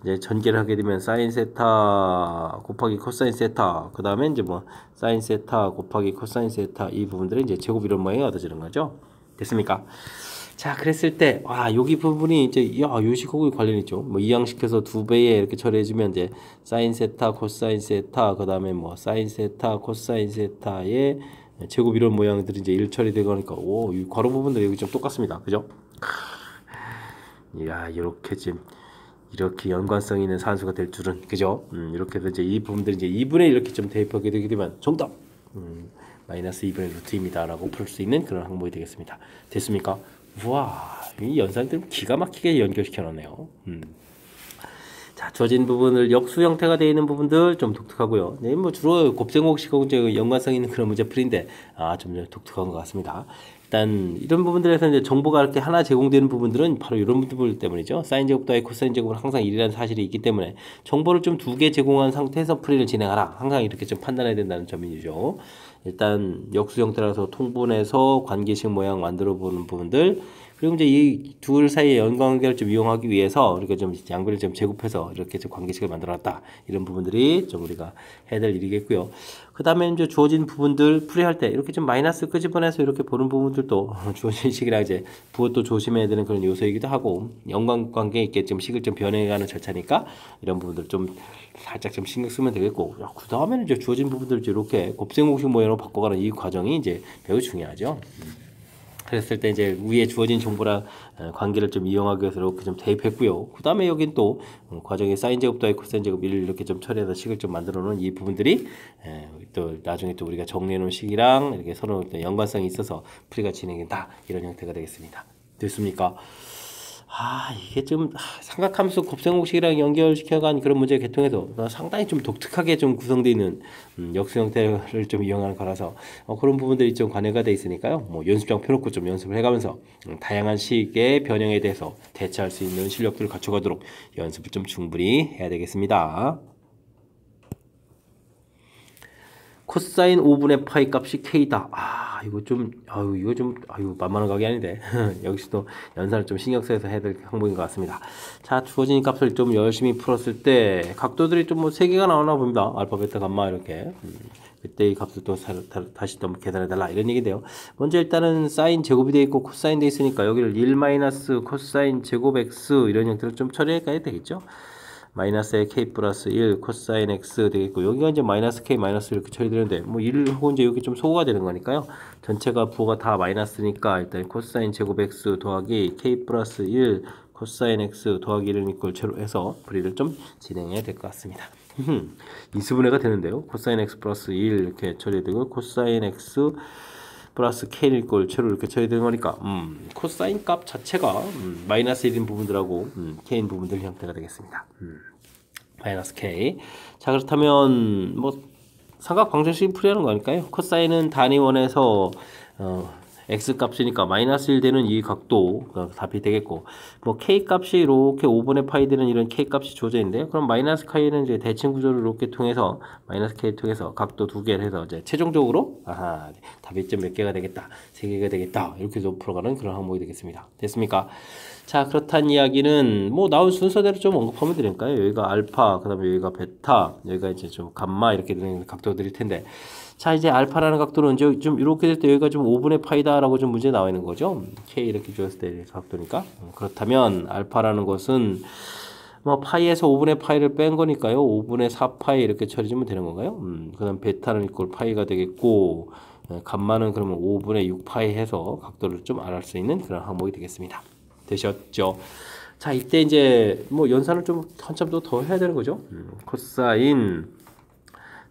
이제 전개를 하게 되면 사인 세타 곱하기 코사인 세타 그 다음에 이제 뭐 사인 세타 곱하기 코사인 세타 이 부분들이 이제 제곱 이런 모양이 얻어지는 거죠. 됐습니까? 자, 그랬을 때 여기 부분이 이제 요식하고 관련 있죠. 뭐 이항시켜서 2배에 이렇게 처리해주면 이제 사인 세타 코사인 세타 그 다음에 뭐 사인 세타 코사인 세타의 제곱 이런 모양들이 이제 1 처리되고 하니까 이 괄호 부분들이 여기 좀 똑같습니다. 그죠? 이렇게 지금 이렇게 연관성 있는 산수가 될 줄은 그죠? 이렇게 해서 이제 이 부분들이 이제 2분의 이렇게 좀 대입하게 되게 되면 정답 마이너스 2분의 루트입니다 라고 풀 수 있는 그런 항목이 되겠습니다. 됐습니까? 우와, 이 연산들 기가 막히게 연결시켜 놨네요. 자, 주어진 부분을 역수 형태가 되어 있는 부분들 좀 독특하고요. 뭐 주로 곱셈공식하고 이제 연관성 있는 그런 문제풀이인데 좀 독특한 것 같습니다. 일단 이런 부분들에서 이제 정보가 이렇게 하나 제공되는 부분들은 바로 이런 부분 때문이죠. 사인 제곱 더하기 코사인 제곱은 항상 1이라는 사실이 있기 때문에 정보를 좀 두 개 제공한 상태에서 풀이를 진행하라. 항상 이렇게 좀 판단해야 된다는 점이죠. 일단 역수 형태라서 통분해서 관계식 모양 만들어 보는 부분들, 그리고 이제 이 둘 사이의 연관관계를 좀 이용하기 위해서 우리가 좀 양변을 좀 제곱해서 이렇게 좀 관계식을 만들어놨다. 이런 부분들이 좀 우리가 해야 될 일이겠고요. 그 다음에 이제 주어진 부분들 풀이할 때 이렇게 좀 마이너스 끄집어내서 이렇게 보는 부분들도 주어진 식이라 이제 그것도 조심해야 되는 그런 요소이기도 하고, 연관관계 있게 좀 식을 좀 변해가는 절차니까 이런 부분들 좀 살짝 좀 신경 쓰면 되겠고, 그 다음에는 이제 주어진 부분들 이렇게 곱셈공식 모양으로 바꿔가는 이 과정이 이제 매우 중요하죠. 그랬을 때 이제 위에 주어진 정보랑 관계를 좀 이용하기 위해서 이렇게 좀 대입했고요. 그 다음에 여긴 또 과정에 사인 제곱 더하기 코사인 제곱 1을 이렇게 좀 처리해서 식을 좀 만들어 놓은 이 부분들이 또 나중에 또 우리가 정리해 놓은 식이랑 이렇게 서로 연관성이 있어서 풀이가 진행된다. 이런 형태가 되겠습니다. 됐습니까? 이게 좀 삼각함수 곱셈공식이랑 연결시켜간 그런 문제 계통에서 상당히 좀 독특하게 좀 구성되어 있는 역수 형태를 좀 이용하는 거라서 그런 부분들이 좀 관여가 돼 있으니까요. 뭐 연습장 펴놓고 좀 연습을 해가면서 다양한 식의 변형에 대해서 대처할 수 있는 실력들을 갖춰가도록 연습을 좀 충분히 해야 되겠습니다. 코사인 5분의 파이 값이 K다. 이거 좀 만만한 가게 아닌데. 여기서도 연산을 좀 신경 써서 해야 될 항목인 것 같습니다. 자, 주어진 값을 좀 열심히 풀었을 때 각도들이 좀 뭐 3개가 나오나 봅니다. 알파, 베타, 감마 이렇게. 그때 이 값을 또 다시 또 계산해달라 이런 얘기인데요. 먼저 일단은 사인 제곱이 되어 있고 코사인 되어 있으니까 여기를 1 마이너스 코사인 제곱 x 이런 형태로 좀 처리해 가야 되겠죠. 마이너스 k 플러스 1 코사인 x 되겠고, 여기가 이제 마이너스 k 마이너스 이렇게 처리되는데 뭐 1하고 이제 여기 좀 소거가 되는 거니까요. 전체가 부호가 다 마이너스니까 일단 코사인 제곱 x 더하기 k 플러스 1 코사인 x 더하기 1은 이꼴 제로 해서 풀이를 좀 진행해야 될 것 같습니다. 인수분해가 되는데요. 코사인 x 플러스 1 이렇게 처리되고 코사인 x 플러스 k를 이꼴 제로 이렇게 처리되는 거니까 코사인 값 자체가 마이너스 1인 부분들하고 k인 부분들 형태가 되겠습니다. 마이너스 k. 자, 그렇다면 뭐 삼각 방정식 풀이하는 거니까요. 코사인은 단위원에서 x 값이니까 마이너스 1 되는 이 각도가 답이 되겠고, 뭐 k 값이 이렇게 5분의 파이 되는 이런 k 값이 주어져 있는데요. 그럼 마이너스 k는 이제 대칭 구조를 이렇게 통해서 마이너스 k 통해서 각도 2개를 해서 이제 최종적으로 답이 좀 몇 개가 되겠다, 3개가 되겠다 이렇게 좀 풀어가는 그런 항목이 되겠습니다. 됐습니까? 자, 그렇다는 이야기는 뭐 나온 순서대로 좀 언급하면 되니까요. 여기가 알파, 그다음에 여기가 베타, 여기가 이제 좀 감마 이렇게 되는 각도들일 텐데. 자, 이제 알파라는 각도는 이제 좀 이렇게 될 때 여기가 좀 5분의 파이다라고 좀 문제 나와 있는 거죠. K 이렇게 주었을 때 각도니까. 그렇다면 알파라는 것은 뭐 파이에서 5분의 파이를 뺀 거니까요. 5분의 4파이 이렇게 처리하면 되는 건가요? 그다음 베타는 이꼴 파이가 되겠고, 감마는 그러면 5분의 6파이 해서 각도를 좀 알을 수 있는 그런 항목이 되겠습니다. 되셨죠? 자, 이때 이제 뭐 연산을 좀 한참 더 해야 되는 거죠. 코사인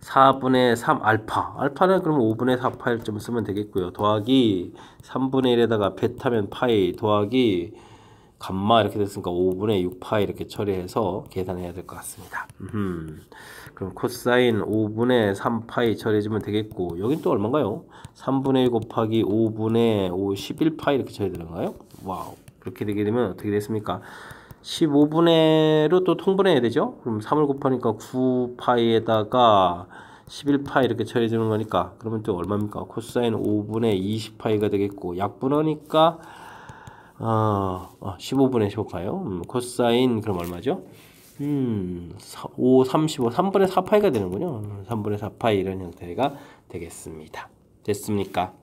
4분의 3 알파. 알파는 그러면 5분의 4파이를 좀 쓰면 되겠고요. 더하기 3분의 1에다가 베타면 파이 더하기 감마 이렇게 됐으니까 5분의 6파이 이렇게 처리해서 계산해야 될 것 같습니다. 그럼 코사인 5분의 3파이 처리해주면 되겠고, 여긴 또 얼마인가요? 3분의 1 곱하기 5분의 5 11파이 이렇게 처리되는가요? 와우. 그렇게 되게 되면 어떻게 됐습니까? 15분의로 또 통분해야 되죠? 그럼 3을 곱하니까 9파이에다가 11파이 이렇게 처리해주는 거니까, 그러면 또 얼마입니까? 코사인 5분의 20파이가 되겠고, 약분하니까 15분의 15파이요. 코사인 그럼 얼마죠? 5, 35, 3분의 4파이가 되는군요. 3분의 4파이 이런 형태가 되겠습니다. 됐습니까?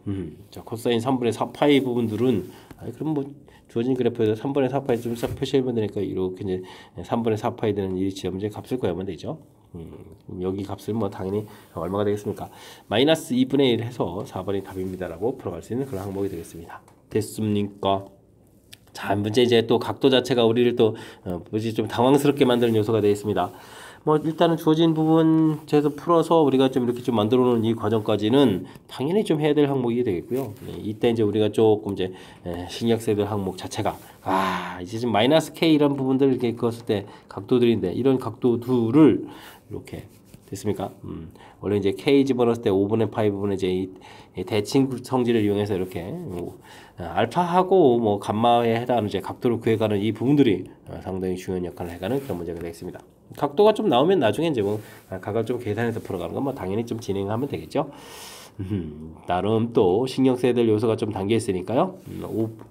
자, 코사인 3분의 4파이 부분들은 그럼 뭐 주어진 그래프에서 3분의 4파이 좀 싹 표시해보면 되니까 이렇게 이제 3분의 4파이 되는 이 지점의 값을 구하면 되죠. 여기 값을 뭐 당연히 얼마가 되겠습니까? 마이너스 2분의 1 해서 4번이 답입니다라고 풀어갈 수 있는 그런 항목이 되겠습니다. 됐습니까? 자, 문제 이제 또 각도 자체가 우리를 또 좀 당황스럽게 만드는 요소가 되어 있습니다. 뭐 일단은 주어진 부분에서 풀어서 우리가 좀 이렇게 좀 만들어 놓은 이 과정까지는 당연히 좀 해야 될 항목이 되겠고요. 이때 이제 우리가 조금 이제 신경 써야 될 항목 자체가 이제 좀 마이너스 K 이런 부분들 이렇게 그었을 때 각도들인데, 이런 각도들을 이렇게 됐습니까? 원래 이제 k 집어넣을 때 5분의 파이 부분에 이제 이 대칭 성질을 이용해서 이렇게 알파하고 뭐 감마에 해당하는 이제 각도를 구해가는 이 부분들이 상당히 중요한 역할을 해가는 그런 문제가 되겠습니다. 각도가 좀 나오면 나중에 이제 뭐 각을 좀 계산해서 풀어가는 건 뭐 당연히 좀 진행하면 되겠죠. 나름 또 신경 써야 될 요소가 좀 담겨 있으니까요.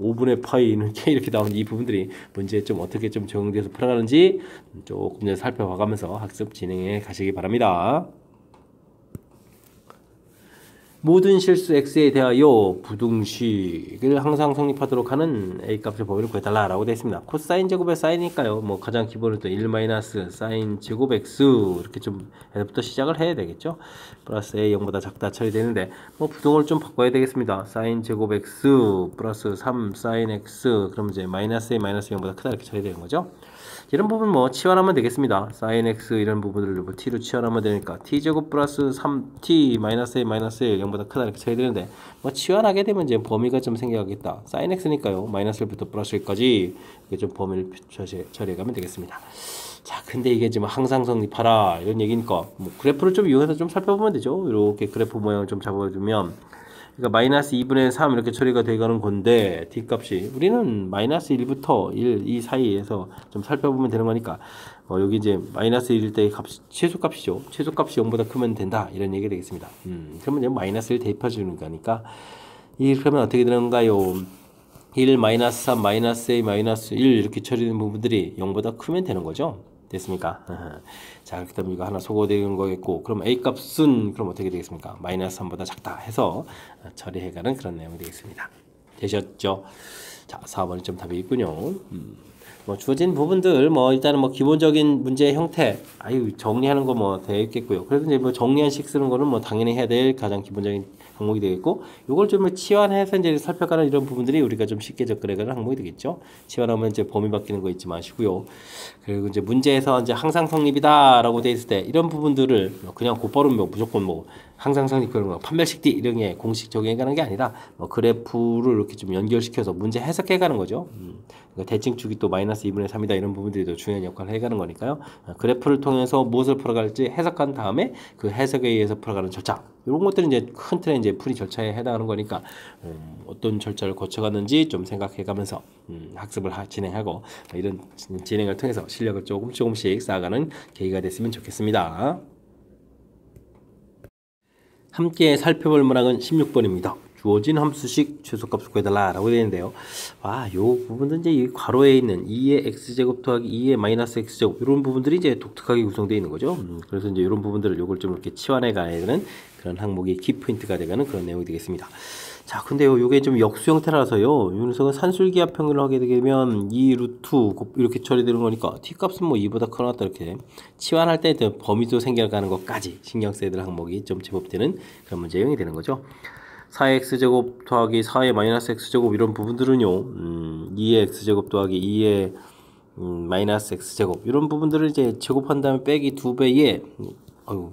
5분의 파이는 K 이렇게 나오는 이 부분들이 문제에 좀 어떻게 좀 적용돼서 풀어가는지 조금 더 살펴봐가면서 학습 진행해 가시기 바랍니다. 모든 실수 x에 대하여 부등식을 항상 성립하도록 하는 a 값의 범위를 구해달라라고 되어 있습니다. 코사인 제곱의 사인이니까요. 뭐 가장 기본은 또 1 마이너스 사인 제곱 x 이렇게 좀 해부터 시작을 해야 되겠죠. 플러스 a 0보다 작다 처리되는데 뭐 부등을 좀 바꿔야 되겠습니다. 사인 제곱 x 플러스 3 사인 x 그럼 이제 마이너스 a 마이너스 0보다 크다 이렇게 처리되는 거죠. 이런 부분 뭐 치환하면 되겠습니다. sin x 이런 부분들을 뭐 t로 치환하면 되니까 t제곱 플러스 3t 마이너스 1 마이너스 1 0보다 크다 이렇게 쳐야 되는데 뭐 치환하게 되면 이제 범위가 좀 생겨야겠다. sin x니까요. 마이너스 1부터 플러스 1까지 이게 좀 범위를 처리해 가면 되겠습니다. 자, 근데 이게 지금 항상 성립하라 이런 얘기니까 뭐 그래프를 좀 이용해서 좀 살펴보면 되죠. 이렇게 그래프 모양을 좀 잡아주면 그러니까 마이너스 2분의 3 이렇게 처리가 되가는 건데 D값이 우리는 마이너스 1부터 1, 이 사이에서 좀 살펴보면 되는 거니까 여기 이제 마이너스 1일 때 값이 최소값이죠. 최소값이 0보다 크면 된다 이런 얘기가 되겠습니다. 그러면 이제 마이너스 1 대입해 주는 거니까 그러면 어떻게 되는가요? 1 마이너스 3 마이너스 a 마이너스 1 이렇게 처리되는 부분들이 0보다 크면 되는 거죠. 됐습니까? 자, 그렇게 되면 이거 하나 소거되는 거겠고, 그럼 a 값은 그럼 어떻게 되겠습니까? 마이너스 3보다 작다 해서 처리해가는 그런 내용이 되겠습니다. 되셨죠? 자, 4번이 좀 답이 있군요. 뭐 주어진 부분들 뭐 일단은 뭐 기본적인 문제의 형태 정리하는 거 뭐 되어 있겠고요. 그래서 이제 뭐 정리한 식 쓰는 거는 뭐 당연히 해야 될 가장 기본적인 항목이 되겠고, 요걸 좀 치환해서 이제 살펴가는 이런 부분들이 우리가 좀 쉽게 접근해가는 항목이 되겠죠. 치환하면 이제 범위 바뀌는 거 잊지 마시고요. 그리고 이제 문제에서 이제 항상 성립이다라고 돼 있을 때 이런 부분들을 그냥 곧바로 뭐 무조건 뭐 항상 성립 그런 거 판별식 D 이런 게 공식 적용해가는 게 아니라 뭐 그래프를 이렇게 좀 연결시켜서 문제 해석해가는 거죠. 그러니까 대칭축이 또 마이너스 2분의 3이다 이런 부분들이 더 중요한 역할을 해가는 거니까요. 그래프를 통해서 무엇을 풀어갈지 해석한 다음에 그 해석에 의해서 풀어가는 절차 이런 것들은 이제 큰 틀의 이제 풀이 절차에 해당하는 거니까 어떤 절차를 거쳐갔는지 좀 생각해가면서 학습을 진행하고 이런 진행을 통해서 실력을 조금씩 쌓아가는 계기가 됐으면 좋겠습니다. 함께 살펴볼 문항은 16번입니다. 주어진 함수식 최소값을 구해달라라고 되어 있는데요. 요 부분은 이제 이 괄호에 있는 2의 x제곱 더하기 2의 마이너스 x제곱 이런 부분들이 이제 독특하게 구성되어 있는 거죠. 그래서 이제 이런 부분들을 요걸 좀 이렇게 치환해 가야 되는 그런 항목이 키포인트가 되가는 그런 내용이 되겠습니다. 자, 근데요, 요게 좀 역수 형태라서요, 이 녀석은 산술기하평균을 하게 되면 2 루트 이렇게 처리되는 거니까 t값은 뭐 2보다 커놨다 이렇게 치환할 때 범위도 생겨가는 것까지 신경 써야 될 항목이 좀 제법 되는 그런 문제형이 되는 거죠. 4x제곱 더하기 4의 마이너스 x제곱 이런 부분들은요, 2의 x제곱 더하기 2의 마이너스 x제곱 이런 부분들을 이제 제곱한 다음에 빼기 2배에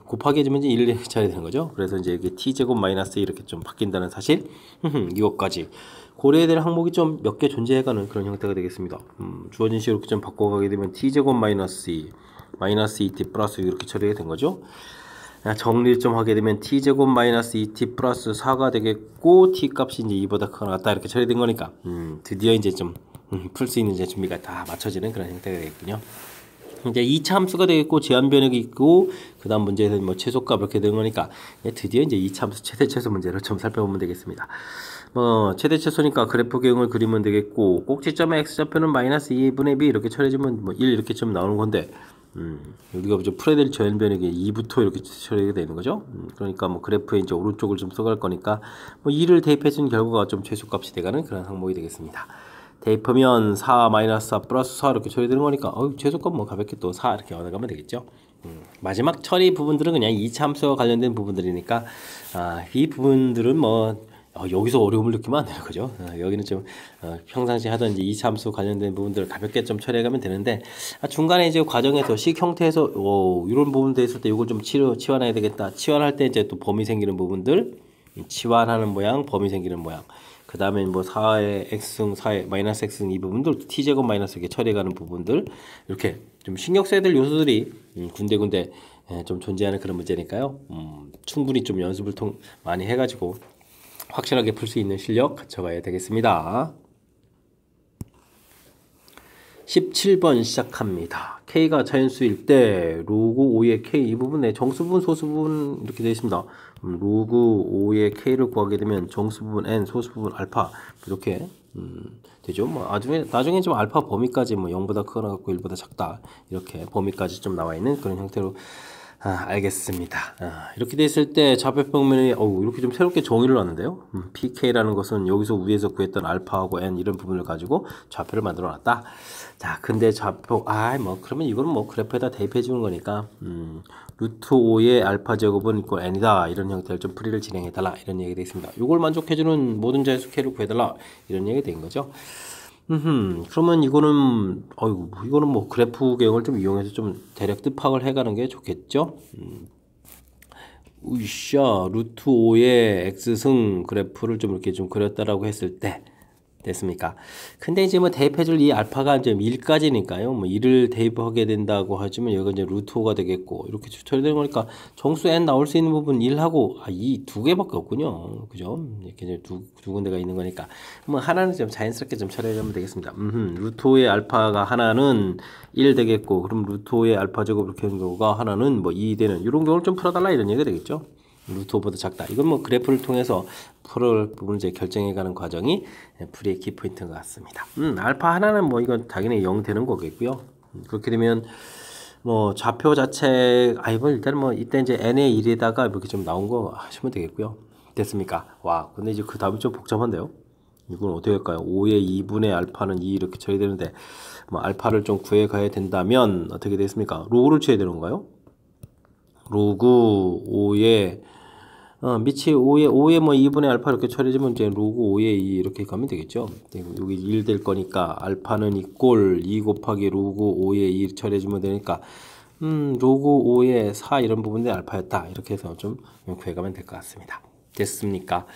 곱하기 해주면 이제 1을 쳐야 되는 거죠. 그래서 이제 이게 t제곱 마이너스 이렇게 좀 바뀐다는 사실 이것까지 고려해야 될 항목이 좀 몇 개 존재해가는 그런 형태가 되겠습니다. 주어진 식으로 이렇게 좀 바꿔가게 되면 t제곱 마이너스 2 마이너스 2t 플러스 이렇게 처리가 된 거죠. 정리를 좀 하게 되면 t제곱 마이너스 2t 플러스 4가 되겠고 t값이 이제 2보다 크거나 같다 이렇게 처리된 거니까 드디어 이제 좀 풀 수 있는 이제 준비가 다 맞춰지는 그런 형태가 되겠군요. 이제 2차 함수가 되겠고 제한 변역이 있고 그다음 문제에서 뭐 최소값 이렇게 된 거니까 드디어 이제 2차 함수 최대 최소 문제를 좀 살펴보면 되겠습니다. 최대 최소니까 그래프 개형을 그리면 되겠고 꼭지점의 x좌표는 마이너스 2분의 b 이렇게 처리해주면 뭐 1 이렇게 좀 나오는 건데 우리가 좀 풀어야 될 제한 변역이 2부터 이렇게 처리가 되는 거죠. 그러니까 뭐 그래프에 이제 오른쪽을 좀 써갈 거니까 뭐 2를 대입해 준 결과가 좀 최소값이 돼가는 그런 항목이 되겠습니다. 대입하면 4 마이너스 4 플러스 4 이렇게 처리되는 거니까 최소값 뭐 가볍게 또 4 이렇게 얻어가면 되겠죠. 마지막 처리 부분들은 그냥 2차 함수와 관련된 부분들이니까 이 부분들은 뭐 여기서 어려움을 느끼면 안 되는 거죠. 여기는 좀 평상시 하던 이제 2차 함수 관련된 부분들을 가볍게 좀 처리해가면 되는데 중간에 이제 과정에서 식 형태에서 이런 부분도 있을 때 이걸 좀 치환해야 되겠다. 치환할 때 이제 또 범위 생기는 부분들 치환하는 모양, 범위 생기는 모양. 그 다음에 뭐 4의 x승, 4의 마이너스 x승 이 부분들, t제곱 마이너스 이렇게 처리해가는 부분들, 이렇게 좀 신경 써야 될 요소들이 군데군데 좀 존재하는 그런 문제니까요. 충분히 좀 연습을 많이 해가지고 확실하게 풀 수 있는 실력 갖춰가야 되겠습니다. 17번 시작합니다. K가 자연수일 때 로그 5의 K 이 부분에 정수부분 소수부분 이렇게 되어 있습니다. 로그 5의 K를 구하게 되면 정수부분 N 소수부분 알파 이렇게 되죠. 뭐 나중에 좀 알파 범위까지 뭐 0보다 크거나 같고 1보다 작다 이렇게 범위까지 좀 나와 있는 그런 형태로 알겠습니다. 이렇게 돼 있을 때 좌표평면이 이렇게 좀 새롭게 정의를 놨는데요. PK라는 것은 여기서 위에서 구했던 알파하고 N 이런 부분을 가지고 좌표를 만들어 놨다. 자, 근데 좌표 그러면 이거는 뭐 그래프에다 대입해 주는 거니까 루트 5의 알파 제곱은 이꼴 N이다. 이런 형태를 좀 풀이를 진행해 달라. 이런 얘기가 되겠습니다. 이걸 만족해 주는 모든 자연수 K를 구해 달라. 이런 얘기가 된 거죠. 그러면 이거는 뭐 그래프 개혁을 좀 이용해서 좀 대략 뜻파악을 해가는 게 좋겠죠. 루트 5의 x승 그래프를 좀 이렇게 좀 그렸다라고 했을 때 됐습니까? 근데 이제 뭐 대입해줄 이 알파가 이제 1까지니까요. 뭐 1을 대입하게 된다고 하지만 여기가 이제 루트 5가 되겠고 이렇게 처리되는 거니까 정수 n 나올 수 있는 부분 1하고 2 두 개밖에 없군요. 그죠? 이렇게 이제 두 군데가 있는 거니까 뭐 하나는 좀 자연스럽게 좀 처리하면 되겠습니다. 루트 5의 알파가 하나는 1 되겠고 그럼 루트 5의 알파 제곱 이렇게 하는 경우가 하나는 뭐 2 되는 이런 경우를 좀 풀어달라 이런 얘기가 되겠죠. 루트 5보다 작다. 이건 뭐 그래프를 통해서 풀을 부분을 이제 결정해가는 과정이 풀이의 키포인트인 것 같습니다. 알파 하나는 뭐 이건 당연히 0 되는 거겠고요. 그렇게 되면 뭐 좌표 자체 이번 일단 뭐 이때 이제 n의 1에다가 이렇게 좀 나온 거 하시면 되겠고요. 됐습니까? 근데 이제 그 답이 좀 복잡한데요. 이건 어떻게 할까요? 5의 2분의 알파는 2 이렇게 처리되는데 뭐 알파를 좀 구해 가야 된다면 어떻게 되겠습니까? 로그를 취해야 되는 건가요? 로그 5의 밑이 5에 뭐 2분의 알파 이렇게 처리되면 이제 로그 5의 2 이렇게 가면 되겠죠. 여기 1 될 거니까 알파는 이꼴 2 곱하기 로그 5의 2 처리해주면 되니까 로그 5의 4 이런 부분이 알파였다. 이렇게 해서 좀 구해가면 될 것 같습니다. 됐습니까?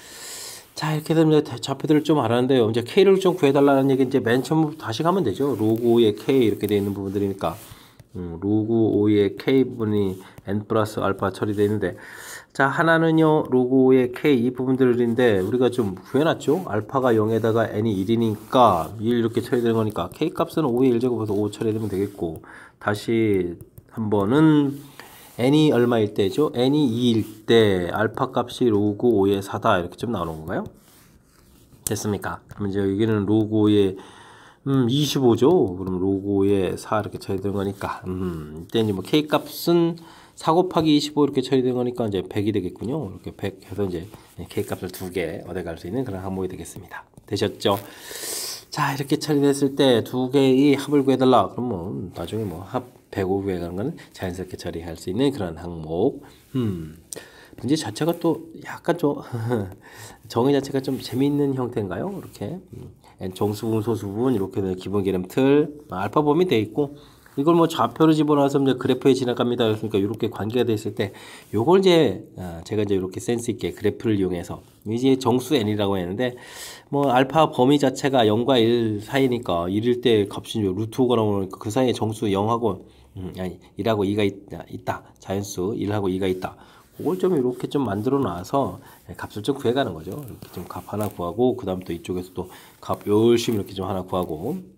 자, 이렇게 되면 좌표들을 좀 알았는데요. 이제 K를 좀 구해달라는 얘기 이제 맨 처음 다시 가면 되죠. 로그 5의 K 이렇게 되어 있는 부분들이니까 로그 5의 K 부분이 N 플러스 알파 처리되어 있는데 자, 하나는요, 로그 5의 K 이 부분들인데 우리가 좀 구해놨죠? 알파가 0에다가 N이 1이니까 1 이렇게 처리되는 거니까 K 값은 5의 1제곱해서 5 처리되면 되겠고 다시 한 번은 N이 얼마일 때죠? N이 2일 때 알파 값이 로그 5의 4다 이렇게 좀 나오는 건가요? 됐습니까? 그럼 이제 여기는 로그 5의 25죠? 그럼 로그 5의 4 이렇게 처리되는 거니까 이때 이제 뭐 K 값은 4 곱하기 25 이렇게 처리된 거니까 이제 100이 되겠군요. 이렇게 100 해서 이제 K 값을 2개 얻어갈 수 있는 그런 항목이 되겠습니다. 되셨죠? 자, 이렇게 처리됐을 때 두 개의 합을 구해달라. 그럼 뭐 나중에 뭐 합 105 구해가는 건 자연스럽게 처리할 수 있는 그런 항목. 문제 자체가 또 약간 좀 정의 자체가 좀 재미있는 형태인가요? 이렇게 정수분, 소수분 이렇게 기본 개념 틀 알파 범위 돼 있고. 이걸 뭐 좌표로 집어넣어서 이제 그래프에 지나갑니다. 그러니까 이렇게 관계가 돼 있을 때 요걸 이제 제가 이제 이렇게 센스 있게 그래프를 이용해서 이제 정수 n이라고 했는데 뭐 알파 범위 자체가 0과 1 사이니까 1일 때 값이 루트 5가 나오니까 그 사이에 정수 0하고 1하고 2가 있다. 자연수 1하고 2가 있다. 그걸 좀 이렇게 좀 만들어 놔서 값을 좀 구해가는 거죠. 이렇게 좀 값 하나 구하고 그 다음 또 이쪽에서 또 값 열심히 이렇게 좀 하나 구하고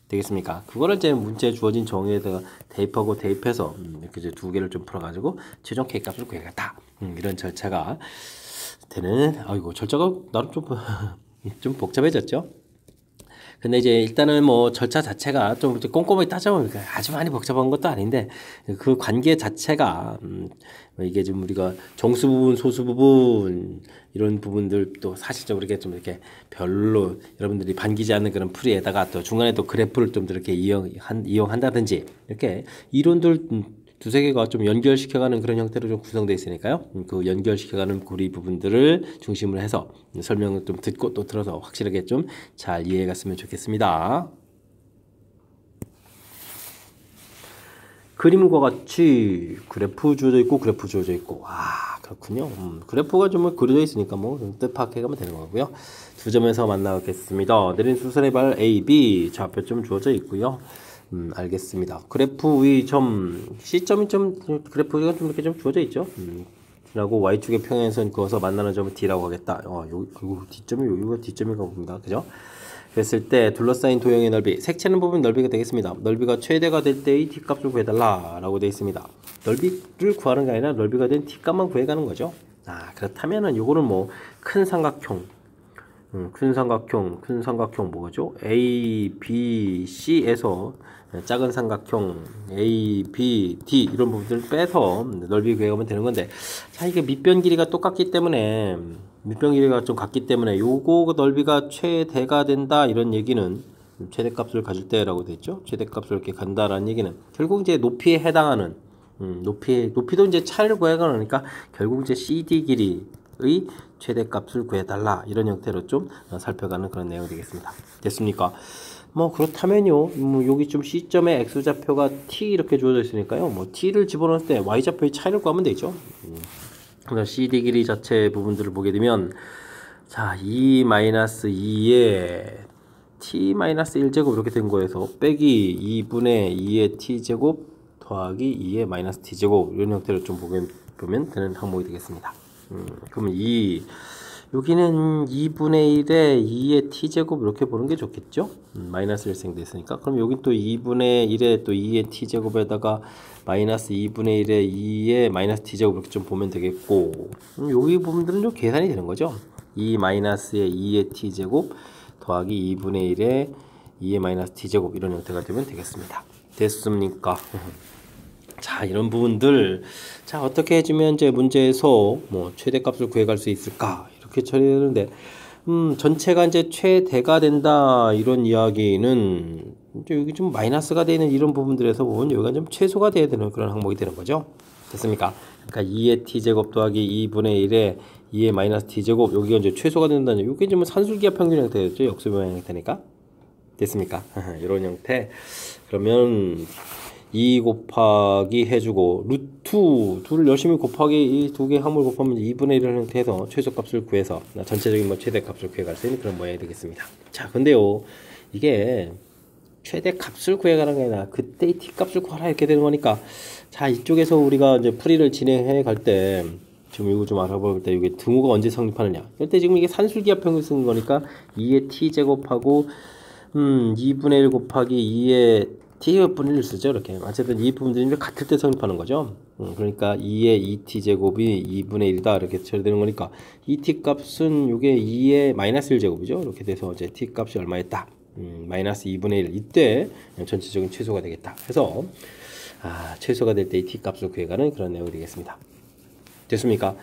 되겠습니까? 그거를 이제 문제에 주어진 정의에다가 대입하고 대입해서 이렇게 이제 두 개를 좀 풀어가지고 최종 K 값을 구해야겠다. 이런 절차가 되는. 절차가 나름 좀 복잡해졌죠. 근데 이제 일단은 뭐 절차 자체가 좀 꼼꼼하게 따져보면 아주 많이 복잡한 것도 아닌데 그 관계 자체가 이게 좀 우리가 정수 부분, 소수 부분 이런 부분들도 사실적으로 이렇게 좀 이렇게 별로 여러분들이 반기지 않는 그런 풀이에다가 또 중간에 또 그래프를 좀 이렇게 이용한다든지 이렇게 이론들 두세 개가 좀 연결시켜가는 그런 형태로 좀 구성되어 있으니까요. 그 연결시켜가는 고리 부분들을 중심으로 해서 설명을 좀 듣고 또 들어서 확실하게 좀 잘 이해해갔으면 좋겠습니다. 그림과 같이 그래프 주어져 있고 그래프 주어져 있고 그렇군요. 그래프가 좀 그려져 있으니까 뭐 뜻파악해가면 되는 거고요. 두 점에서 만나겠습니다. 내린 수선의 발 A, B 좌표점 주어져 있고요. 알겠습니다. 그래프 위 점 C점이 좀 그래프가 좀 이렇게 좀 주어져 있죠. 라고 Y축의 평행선 그어서 만나는 점을 D라고 하겠다. D점이 여기가 D점인가 봅니다. 그죠? 그랬을 때 둘러싸인 도형의 넓이, 색채는 부분 넓이가 되겠습니다. 넓이가 최대가 될 때의 T값을 구해달라 라고 되어 있습니다. 넓이를 구하는 게 아니라 넓이가 된 T값만 구해가는 거죠. 그렇다면은 요거는 뭐 큰 삼각형, 큰 삼각형 뭐죠? A, B, C에서 작은 삼각형 A, B, D 이런 부분들을 빼서 넓이 구해가면 되는 건데, 자, 이게 밑변 길이가 똑같기 때문에 밑변 길이가 좀 같기 때문에 요거 넓이가 최대가 된다 이런 얘기는 최대값을 가질 때라고 됐죠. 최대값을 이렇게 간다라는 얘기는 결국 이제 높이에 해당하는 높이도 이제 차이를 구해가니까 결국 이제 CD 길이의 최대값을 구해달라 이런 형태로 좀 살펴가는 그런 내용이 되겠습니다. 됐습니까? 뭐 그렇다면요, 여기 좀 C점의 X좌표가 T 이렇게 주어져 있으니까요, 뭐 T를 집어넣을 때 Y좌표의 차이를 구하면 되죠. 그래서 CD 길이 자체 부분들을 보게 되면, 자, 2-2에 T-1제곱 이렇게 된 거에서 빼기 2분의 2의 T제곱 더하기 2의 마이너스 T제곱 이런 형태를 좀 보면 되는 항목이 되겠습니다. 그러면 여기는 2분의 1에 2의 t제곱 이렇게 보는 게 좋겠죠? 마이너스 1 생됐으니까. 그럼 여기 또 2분의 1에 또 2의 t제곱에다가 마이너스 2분의 1에 2의 마이너스 t제곱 이렇게 좀 보면 되겠고, 여기 부분들은 좀 계산이 되는 거죠. 2 마이너스의 2의 t제곱 더하기 2분의 1에 2의 마이너스 t제곱 이런 형태가 되면 되겠습니다. 됐습니까? 자, 이런 부분들, 자, 어떻게 해주면 이제 문제에서 뭐 최대값을 구해갈 수 있을까 이렇게 처리되는데, 전체가 이제 최대가 된다 이런 이야기는 이제 여기 좀 마이너스가 되는 이런 부분들에서 보면 여기가 좀 최소가 돼야 되는 그런 항목이 되는 거죠. 됐습니까? 그러니까 2의 t제곱 더하기 2분의 1에 2의 마이너스 t제곱, 여기가 이제 최소가 된다는, 이게 이제 뭐 산술기하 평균 형태였죠. 역수변 형태니까. 됐습니까? 이런 형태. 그러면 2 곱하기 해주고 루트 2를 열심히 곱하기 이 두 개 항목을 곱하면 2분의 1을 형태해서 최소값을 구해서 전체적인 뭐 최대값을 구해갈 수 있는 그런 모양이 되겠습니다. 자, 근데요, 이게 최대값을 구해가는 게 아니라 그때의 t값을 구하라 이렇게 되는 거니까, 자, 이쪽에서 우리가 이제 풀이를 진행해 갈 때 지금 이거 좀 알아볼 때 이게 등호가 언제 성립하느냐, 그때 지금 이게 산술기하 평균 쓰는 거니까 2의 t제곱하고 2분의 1 곱하기 2의 t분의 1을 쓰죠. 이렇게. 어쨌든 이 부분들이 같을 때 성립하는 거죠. 그러니까 2의 2t제곱이 2분의 1이다 이렇게 처리되는 거니까 이 t값은 이게 2의 마이너스 1제곱이죠. 이렇게 돼서 이제 t값이 얼마였다? 마이너스 2분의 1. 이때 전체적인 최소가 되겠다. 그래서 최소가 될 때 이 t값을 구해가는 그런 내용이 되겠습니다. 됐습니까?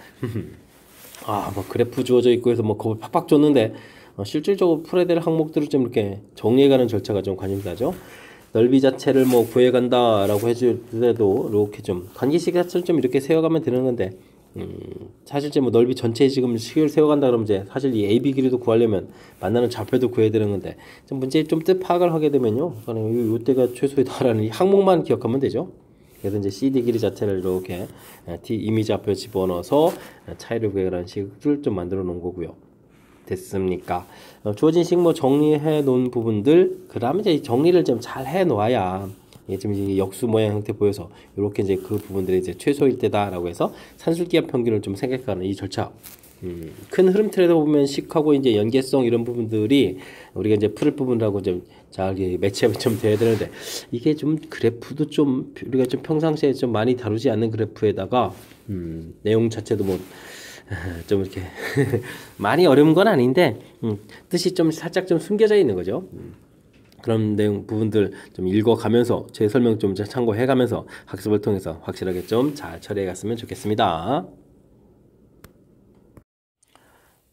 뭐 그래프 주어져 있고 해서 뭐 겁을 팍팍 줬는데 실질적으로 풀어야 될 항목들을 좀 이렇게 정리해가는 절차가 좀 관심사죠. 넓이 자체를 뭐 구해간다라고 해줄 때도 이렇게 좀 관계식 자체를 좀 이렇게 세워가면 되는 건데, 사실 이제 뭐 넓이 전체에 지금 식을 세워간다 그러면 이제 사실 이 AB 길이도 구하려면 만나는 좌표도 구해야 되는 건데, 좀 문제 좀 뜻 파악을 하게 되면요, 요때가 최소이다라는 이 항목만 기억하면 되죠. 그래서 이제 CD 길이 자체를 이렇게 T 이미 좌표 집어넣어서 차이를 구해가는 식을 좀 만들어 놓은 거고요. 됐습니까? 주어진 식 뭐 정리해 놓은 부분들, 그 다음에 이제 정리를 좀 잘 해 놓아야 지금 이제 역수 모양 형태 보여서 이렇게 이제 그 부분들이 이제 최소일 때다라고 해서 산술기하 평균을 좀 생각하는 이 절차. 큰 흐름 틀에서 보면 식하고 이제 연계성 이런 부분들이 우리가 이제 풀을 부분하고 좀 잘 매치업이 좀 돼야 되는데, 이게 좀 그래프도 좀 우리가 좀 평상시에 좀 많이 다루지 않는 그래프에다가 내용 자체도 뭐 좀 이렇게 많이 어려운 건 아닌데 뜻이 좀 살짝 좀 숨겨져 있는 거죠. 그런 내용 부분들 좀 읽어가면서 제 설명 좀 참고해가면서 학습을 통해서 확실하게 좀 잘 처리해 갔으면 좋겠습니다.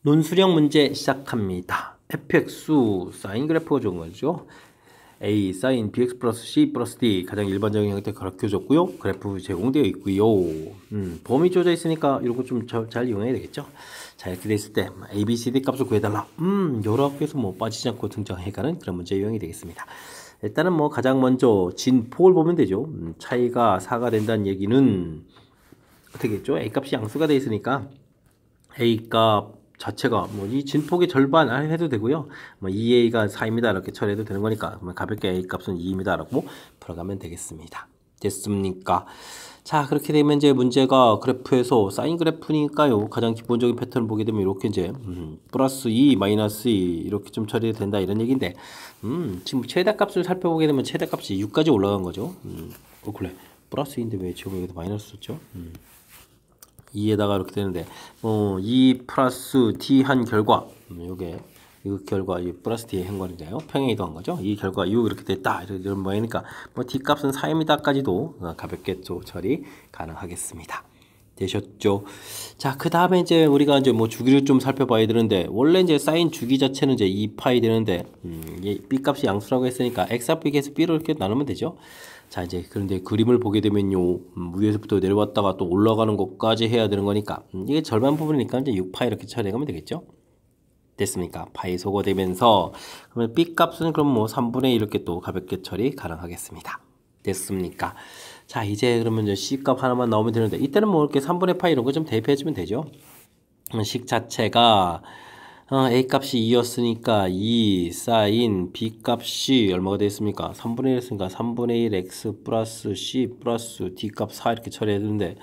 논술형 문제 시작합니다. fx수 사인 그래프가 좋은 거죠. a 사인 bx 플러스 c 플러스 d 가장 일반적인 형태 가르쳐줬고요. 그래프 제공되어 있고요. 범위 주어져 있으니까 이런 거 좀 잘 이용해야 되겠죠. 자, 이렇게 됐을 때 a, b, c, d 값을 구해달라. 여러 학교에서 뭐 빠지지 않고 등장해가는 그런 문제 유형이 되겠습니다. 일단은 뭐 가장 먼저 진폭을 보면 되죠. 차이가 4가 된다는 얘기는 어떻게 했죠? a 값이 양수가 되어 있으니까 a 값 자체가 뭐 이 진폭의 절반 해도 되고요. 뭐 2a가 4입니다. 이렇게 처리해도 되는 거니까 그러면 가볍게 a 값은 2입니다라고 풀어가면 되겠습니다. 됐습니까? 자, 그렇게 되면 이제 문제가 그래프에서 사인 그래프니까요. 가장 기본적인 패턴을 보게 되면 이렇게 이제 플러스 2, 마이너스 2 이렇게 좀 처리해도 된다 이런 얘기인데 지금 최대값을 살펴보게 되면 최대값이 6까지 올라간 거죠. 그래. 플러스 2인데 왜 지금 여기도 마이너스 썼죠? 2에다가 이렇게 되는데 2 플러스 t 한 결과 요게 이 결과 이 플러스 t의 행관인데요. 평행 이동한 거죠. 이 결과 6 이렇게 됐다 이런 모양이니까 뭐 t 값은 4입니다까지도 가볍게 또 처리 가능하겠습니다. 되셨죠? 자, 그 다음에 이제 우리가 이제 뭐 주기를 좀 살펴봐야 되는데 원래 이제 사인 주기 자체는 이제 2파이 되는데 b 값이 양수라고 했으니까 x 합 b에서 b로 이렇게 나누면 되죠. 자, 이제 그런데 그림을 보게 되면요 위에서부터 내려왔다가 또 올라가는 것까지 해야 되는 거니까 이게 절반 부분이니까 이제 6파이 이렇게 처리하면 되겠죠. 됐습니까? 파이 소거되면서 그러면 b 값은 그럼 뭐 3분의 1 이렇게 또 가볍게 처리 가능하겠습니다. 됐습니까? 자, 이제 그러면 이제 c 값 하나만 나오면 되는데 이때는 뭐 이렇게 3분의 파이 이런 거 좀 대입해 주면 되죠. 식 자체가 a 값이 2였으니까 2 사인 b 값이 얼마가 되겠습니까? 3분의 1 했으니까 3분의 1 x 플러스 c 플러스 d 값 4 이렇게 처리해야 되는데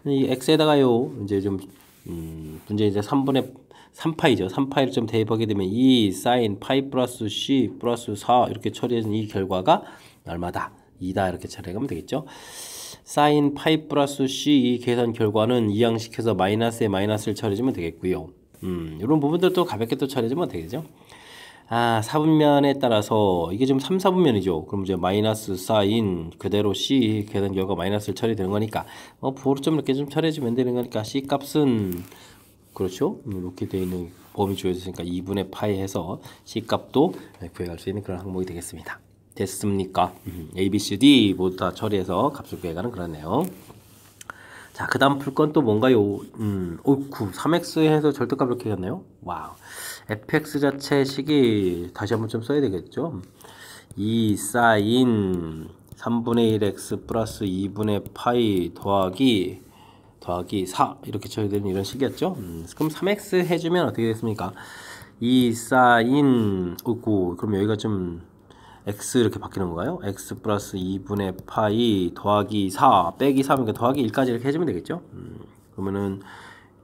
이 x에다가요 이제 좀 문제 이제 3파이죠. 3파이를 좀 대입하게 되면 2 사인 파이 플러스 c 플러스 4 이렇게 처리해준 이 결과가 얼마다? 2다 이렇게 처리하면 되겠죠. 사인 파이 플러스 c 이 계산 결과는 이항시켜서 마이너스에 마이너스를 처리해주면 되겠고요. 이런 부분들도 가볍게 또 처리해주면 되겠죠. 아, 4분면에 따라서 이게 지금 3, 4분면이죠. 그럼 이제 마이너스 사인 그대로 c 계산 결과 마이너스를 처리되는 거니까 부호를 좀 이렇게 좀 처리해주면 되는 거니까 c 값은 그렇죠. 이렇게 되어 있는 범위 주어졌으니까 2분의 파이 해서 c 값도 구해갈 수 있는 그런 항목이 되겠습니다. 됐습니까? A, B, C, D 모두 다 처리해서 값을 구해가는 그런 내용. 자, 그 다음 풀 건 또 뭔가요? 3x 해서 절대값 이렇게 했네요. 와우. fx 자체 식이 다시 한번 좀 써야 되겠죠? 2 사인 3분의 1x 플러스 2분의 파이 더하기 4 이렇게 처리되는 이런 식이었죠. 그럼 3x 해주면 어떻게 됐습니까? 2 사인 그럼 여기가 좀 x 이렇게 바뀌는 건가요? x 플러스 2분의 파이 더하기 4 빼기 3이니까 더하기 1까지 이렇게 해주면 되겠죠. 그러면은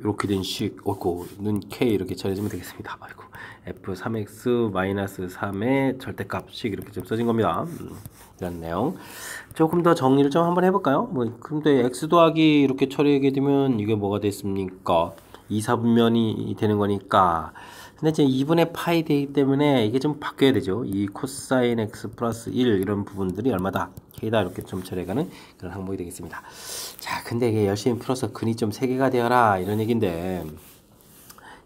이렇게 된 식, 는 k 이렇게 처리해주면 되겠습니다. 아이고, f3x 마이너스 3의 절대값식 이렇게 좀 써진 겁니다. 이런 내용. 조금 더 정리를 좀 한번 해볼까요? 그럼 또 x 더하기 이렇게 처리하게 되면 이게 뭐가 됐습니까? 2, 4분면이 되는 거니까. 근데 이제 2분의 파이 되기 때문에 이게 좀 바뀌어야 되죠. 이 코사인 x 플러스 1 이런 부분들이 얼마다? k다 이렇게 좀 처리해가는 그런 항목이 되겠습니다. 자, 근데 이게 열심히 풀어서 근이 좀 3개가 되어라 이런 얘기인데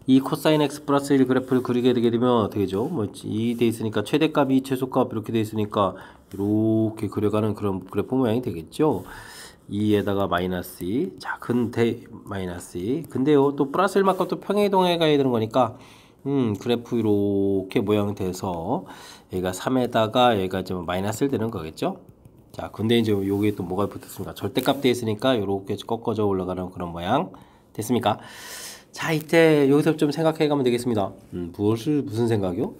이 코사인 x 플러스 1 그래프를 그리게 되게 되면 어떻게 되죠? 이 돼 있으니까 최대값이 최소값 이렇게 돼 있으니까 이렇게 그려가는 그런 그래프 모양이 되겠죠. 2에다가 마이너스 2, 자, 근대 마이너스 2, 근데요 또 플러스 1만큼 또 평행이동해 가야 되는 거니까 그래프 이렇게 모양이 돼서 얘가 3에다가 얘가 좀 마이너스를 되는 거겠죠. 자, 근데 이제 여기에 또 뭐가 붙었습니까? 절대값 돼 있으니까 이렇게 꺾어져 올라가는 그런 모양 됐습니까? 자, 이때 여기서 좀 생각해 가면 되겠습니다. 무슨 생각이요?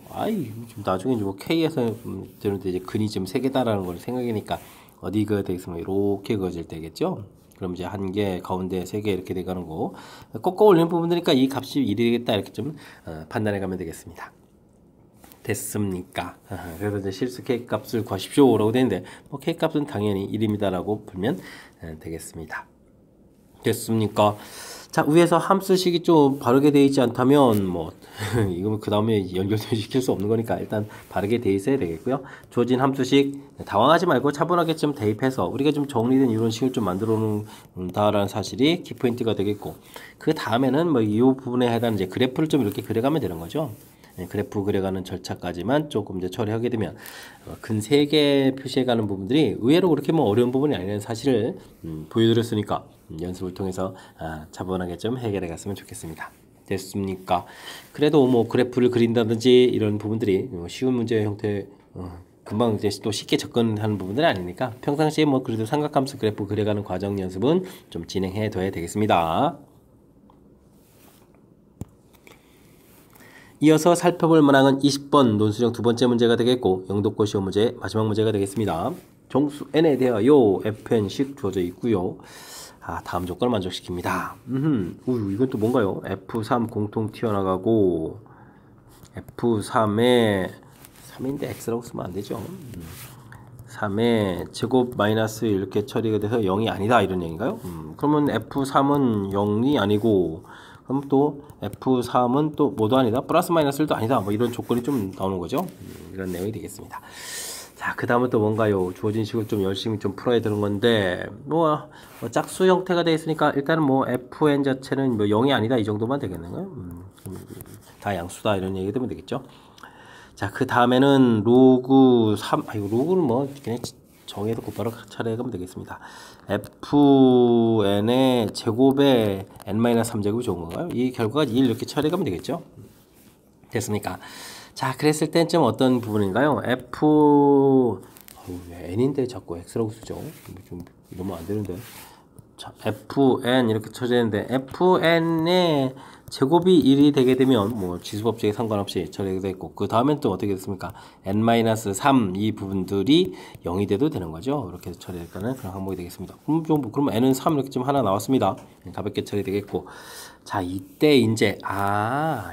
좀 나중에 뭐 K에서 되는데 이제 근이 좀 3개다라는 걸 생각이니까 어디 그어야 되겠습니까? 이렇게 그어질 때겠죠? 그럼 이제 1개, 가운데 3개 이렇게 돼가는 거. 꺾어 올리는 부분이니까 이 값이 1이 되겠다 이렇게 좀 판단해 가면 되겠습니다. 됐습니까? 그래서 이제 실수 K 값을 구하십시오 라고 되는데 K 값은 당연히 1입니다라고 풀면 되겠습니다. 됐습니까? 자, 위에서 함수식이 좀 바르게 되어 있지 않다면 이거 그 다음에 연결시킬 수 없는 거니까 일단 바르게 되어 있어야 되겠고요. 주어진 함수식 당황하지 말고 차분하게 좀 대입해서 우리가 좀 정리된 이런 식을 좀 만들어 놓는다라는 사실이 키포인트가 되겠고, 그 다음에는 이 부분에 해당하는 이제 그래프를 좀 이렇게 그려가면 되는 거죠. 그래프 그려가는 절차까지만 조금 이제 처리하게 되면 근 3개 표시해가는 부분들이 의외로 그렇게 어려운 부분이 아니라는 사실을 보여드렸으니까 연습을 통해서 차분하게 좀 해결해 갔으면 좋겠습니다. 됐습니까? 그래도 그래프를 그린다든지 이런 부분들이 쉬운 문제의 형태 금방 이제 또 쉽게 접근하는 부분들이 아니니까 평상시에 그래도 삼각함수 그래프 그려가는 과정 연습은 좀 진행해 둬야 되겠습니다. 이어서 살펴볼 문항은 20번 논술형 두 번째 문제가 되겠고 영도권 시험 문제 마지막 문제가 되겠습니다. 정수 n에 대하여 fn식 주어져 있고요. 다음 조건을 만족시킵니다. 이건 또 뭔가요? f3 공통 튀어나가고 f3에 3인데 x라고 쓰면 안 되죠. 3의 제곱 마이너스 이렇게 처리가 돼서 0이 아니다 이런 얘기인가요? 그러면 f3은 0이 아니고 그럼 또 f3은 또 뭐도 아니다 플러스 마이너스 1도 아니다 뭐 이런 조건이 좀 나오는 거죠. 이런 내용이 되겠습니다. 자, 그 다음은 또 뭔가요? 주어진 식을 좀 열심히 좀 풀어야 되는 건데 뭐 짝수 형태가 되어 있으니까 일단은 뭐 fn 자체는 뭐 0이 아니다 이 정도만 되겠는가요? 다 양수다 이런 얘기 되면 되겠죠. 자, 그 다음에는 로그 3, 이거 로그는 뭐 그냥 정해서 곧바로 처리하면 되겠습니다. fn의 제곱에 n-3제곱이 좋은 건가요? 이 결과가 1 이렇게 처리하면 되겠죠. 됐습니까? 자, 그랬을 땐 좀 어떤 부분인가요? n인데 자꾸 x라고 쓰죠. 좀 이러면 안 되는데. 자, fn 이렇게 쳐지는데 fn의 제곱이 1이 되게 되면 뭐 지수법칙에 상관없이 처리가 되고 그 다음엔 또 어떻게 됐습니까? n-3 이 부분들이 0이 돼도 되는 거죠. 이렇게 처리할까는 그런 항목이 되겠습니다. 그럼 n은 3 이렇게 좀 하나 나왔습니다. 가볍게 처리되겠고 자, 이때 이제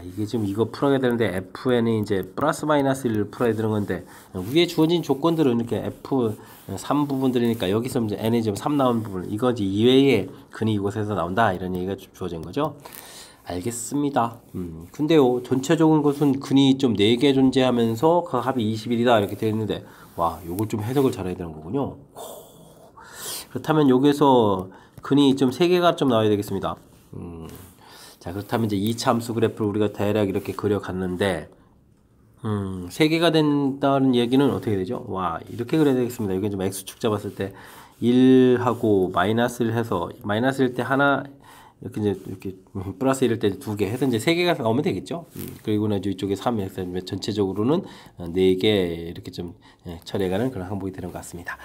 이게 지금 이거 풀어야 되는데 fn이 이제 플러스 마이너스 1을 풀어야 되는 건데 위에 주어진 조건들은 이렇게 f3 부분들이니까 여기서 이제 n이 지금 3 나온 부분 이거지 이외에 근이 이곳에서 나온다 이런 얘기가 주어진 거죠. 알겠습니다. 근데요, 전체적인 것은 근이 좀 4개 존재하면서 그 합이 21이다 이렇게 되어 있는데 와, 요걸 좀 해석을 잘해야 되는 거군요. 그렇다면 여기서 근이 좀 3개가 좀 나와야 되겠습니다. 자, 그렇다면 이제 2차 함수 그래프를 우리가 대략 이렇게 그려갔는데 3개가 된다는 얘기는 어떻게 되죠? 와, 이렇게 그려야 되겠습니다. 여기 좀 x축 잡았을 때 1하고 마이너스를 해서 마이너스일 때 하나 이렇게 플러스 1일 때 2개 해서 이제 3개가 나오면 되겠죠. 그리고 나서 이쪽에 3 해서 전체적으로는 4개 이렇게 좀 처리해가는 그런 항목이 되는 것 같습니다.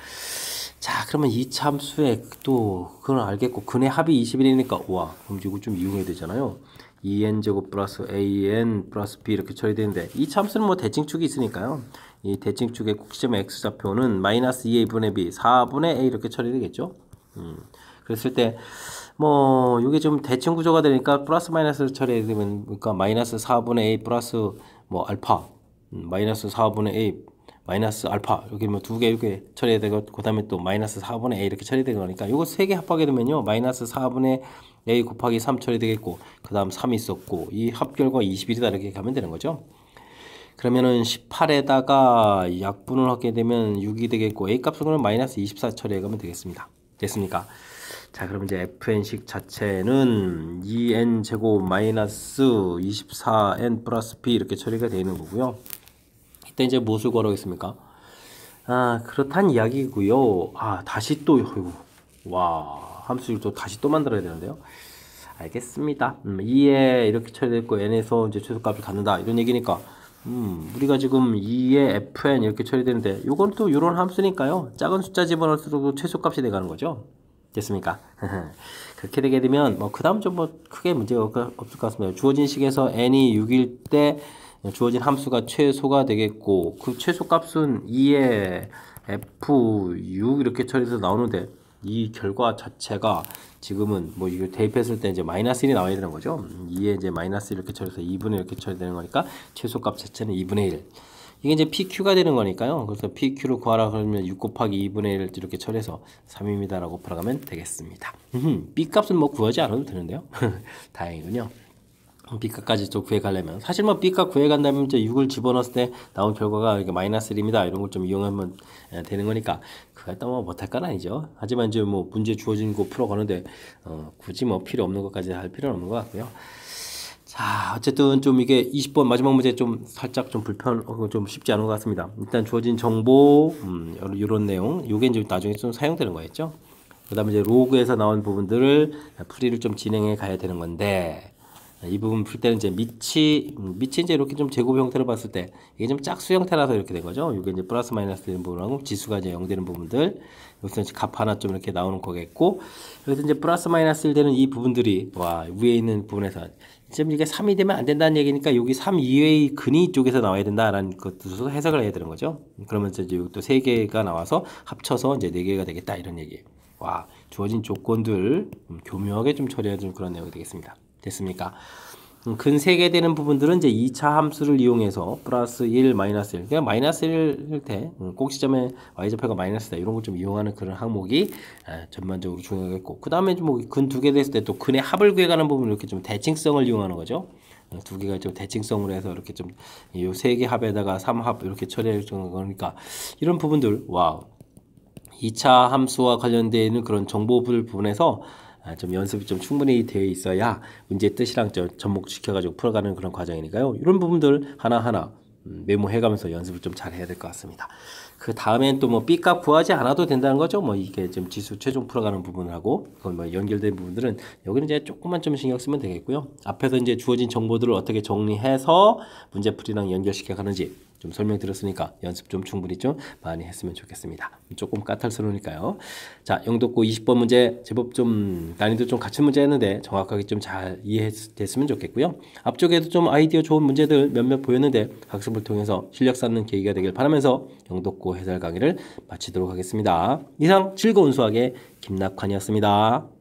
자, 그러면 이 참수의 또 그건 알겠고 근의 합이 21이니까 와, 그럼 이거 좀 이용해야 되잖아요. 2n제곱 플러스 an 플러스 b 이렇게 처리되는데 이 참수는 뭐 대칭축이 있으니까요. 이 대칭축의 꼭지점의 x좌표는 마이너스 2a분의 b 4분의 a 이렇게 처리되겠죠. 그랬을 때 뭐 이게 좀 대칭 구조가 되니까 플러스 마이너스를 처리해야 되면 그러니까 마이너스 4분의 a 플러스 뭐 알파 마이너스 4분의 a 마이너스 알파 이렇게 뭐 2개 이렇게 처리해야 되고 그 다음에 또 마이너스 4분의 a 이렇게 처리되는 거니까 이거 3개 합하게 되면요 마이너스 4분의 a 곱하기 3 처리되겠고 그 다음 3이 있었고 이 합결과 21이다 이렇게 가면 되는 거죠. 그러면은 18에다가 약분을 하게 되면 6이 되겠고 a 값은 마이너스 24 처리해 가면 되겠습니다. 됐습니까? 자, 그럼 이제 fn식 자체는 2n 제곱 마이너스 24n 플러스 b 이렇게 처리가 되어 있는 거고요. 이때 이제 무엇을 구하겠습니까? 그렇단 이야기고요. 다시 또 함수를 또 다시 또 만들어야 되는데요. 알겠습니다. 2에 이렇게 처리됐고 n에서 이제 최소값을 갖는다 이런 얘기니까 우리가 지금 2에 fn 이렇게 처리되는데 요건 또 이런 함수니까요. 작은 숫자 집어넣을수록 최소값이 돼가는 거죠. 됐습니까? 그렇게 되게 되면 뭐 그 다음 좀 뭐 크게 문제가 없을 것 같습니다. 주어진 식에서 n이 6일 때 주어진 함수가 최소가 되겠고 그 최소값은 2에 f6 이렇게 처리해서 나오는데 이 결과 자체가 지금은 뭐 이거 대입했을 때 이제 마이너스 1이 나와야 되는 거죠. 2에 이제 마이너스 이렇게 처리해서 2분의 이렇게 처리되는 거니까 최소값 자체는 2분의 1. 이게 이제 PQ가 되는 거니까요. 그래서 PQ를 구하라 그러면 6 곱하기 2분의 1을 이렇게 처리해서 3입니다 라고 풀어가면 되겠습니다. B값은 뭐 구하지 않아도 되는데요. 다행이군요. B값까지 좀 구해가려면 사실 뭐 B값 구해간다면 이제 6을 집어넣었을 때 나온 결과가 이렇게 마이너스 1입니다 이런 걸 좀 이용하면 되는 거니까 그거 일단 뭐 못할 건 아니죠. 하지만 이제 뭐 문제 주어진 거 풀어가는데 굳이 뭐 필요 없는 것까지 할 필요는 없는 것 같고요. 자, 어쨌든 좀 이게 20번 마지막 문제 좀 살짝 좀 좀 쉽지 않은 것 같습니다. 일단 주어진 정보, 이런 내용, 요게 이제 나중에 좀 사용되는 거겠죠. 그 다음에 이제 로그에서 나온 부분들을 풀이를 좀 진행해 가야 되는 건데, 이 부분 풀 때는 이제 밑이 이제 이렇게 좀 제곱 형태로 봤을 때 이게 좀 짝수 형태라서 이렇게 된 거죠. 이게 이제 플러스 마이너스 되는 부분하고 지수가 이제 0 되는 부분들 여기서 이제 값 하나 좀 이렇게 나오는 거겠고 그래서 이제 플러스 마이너스 1 되는 이 부분들이 와 위에 있는 부분에서 지금 이게 3이 되면 안 된다는 얘기니까 여기 3 이외의 근이 쪽에서 나와야 된다라는 것도 해석을 해야 되는 거죠. 그러면서 이제 여기 또 3개가 나와서 합쳐서 이제 4개가 되겠다 이런 얘기. 와 주어진 조건들 교묘하게 좀 처리해 준 그런 내용이 되겠습니다. 됐습니까? 근 3개 되는 부분들은 이제 2차 함수를 이용해서 플러스 1, 마이너스 1 그냥 마이너스 1 할 때 꼭지점에 y좌표가 마이너스다 이런 걸 좀 이용하는 그런 항목이 전반적으로 중요하겠고 그 다음에 뭐근 2개 됐을 때 또 근의 합을 구해가는 부분을 이렇게 좀 대칭성을 이용하는 거죠. 2개가 좀 대칭성으로 해서 이렇게 좀 이 3개 합에다가 3합 이렇게 처리해 주는 거니까 이런 부분들 와우 2차 함수와 관련되어 있는 그런 정보들 부분에서 좀 연습이 좀 충분히 되어 있어야 문제의 뜻이랑 좀 접목시켜가지고 풀어가는 그런 과정이니까요. 이런 부분들 하나하나 메모해가면서 연습을 좀 잘 해야 될 것 같습니다. 그 다음엔 또 뭐 B값 구하지 않아도 된다는 거죠. 뭐 이게 좀 지수 최종 풀어가는 부분하고 그건 뭐 연결된 부분들은 여기는 이제 조금만 좀 신경 쓰면 되겠고요. 앞에서 이제 주어진 정보들을 어떻게 정리해서 문제풀이랑 연결시켜 가는지 좀 설명드렸으니까 연습 좀 충분히 좀 많이 했으면 좋겠습니다. 조금 까탈스러우니까요. 자, 영도고 20번 문제 제법 좀 난이도 좀 갖춘 문제였는데 정확하게 좀 잘 이해됐으면 좋겠고요. 앞쪽에도 좀 아이디어 좋은 문제들 몇몇 보였는데 학습을 통해서 실력 쌓는 계기가 되길 바라면서 영도고 해설 강의를 마치도록 하겠습니다. 이상 즐거운 수학의 김낙환이었습니다.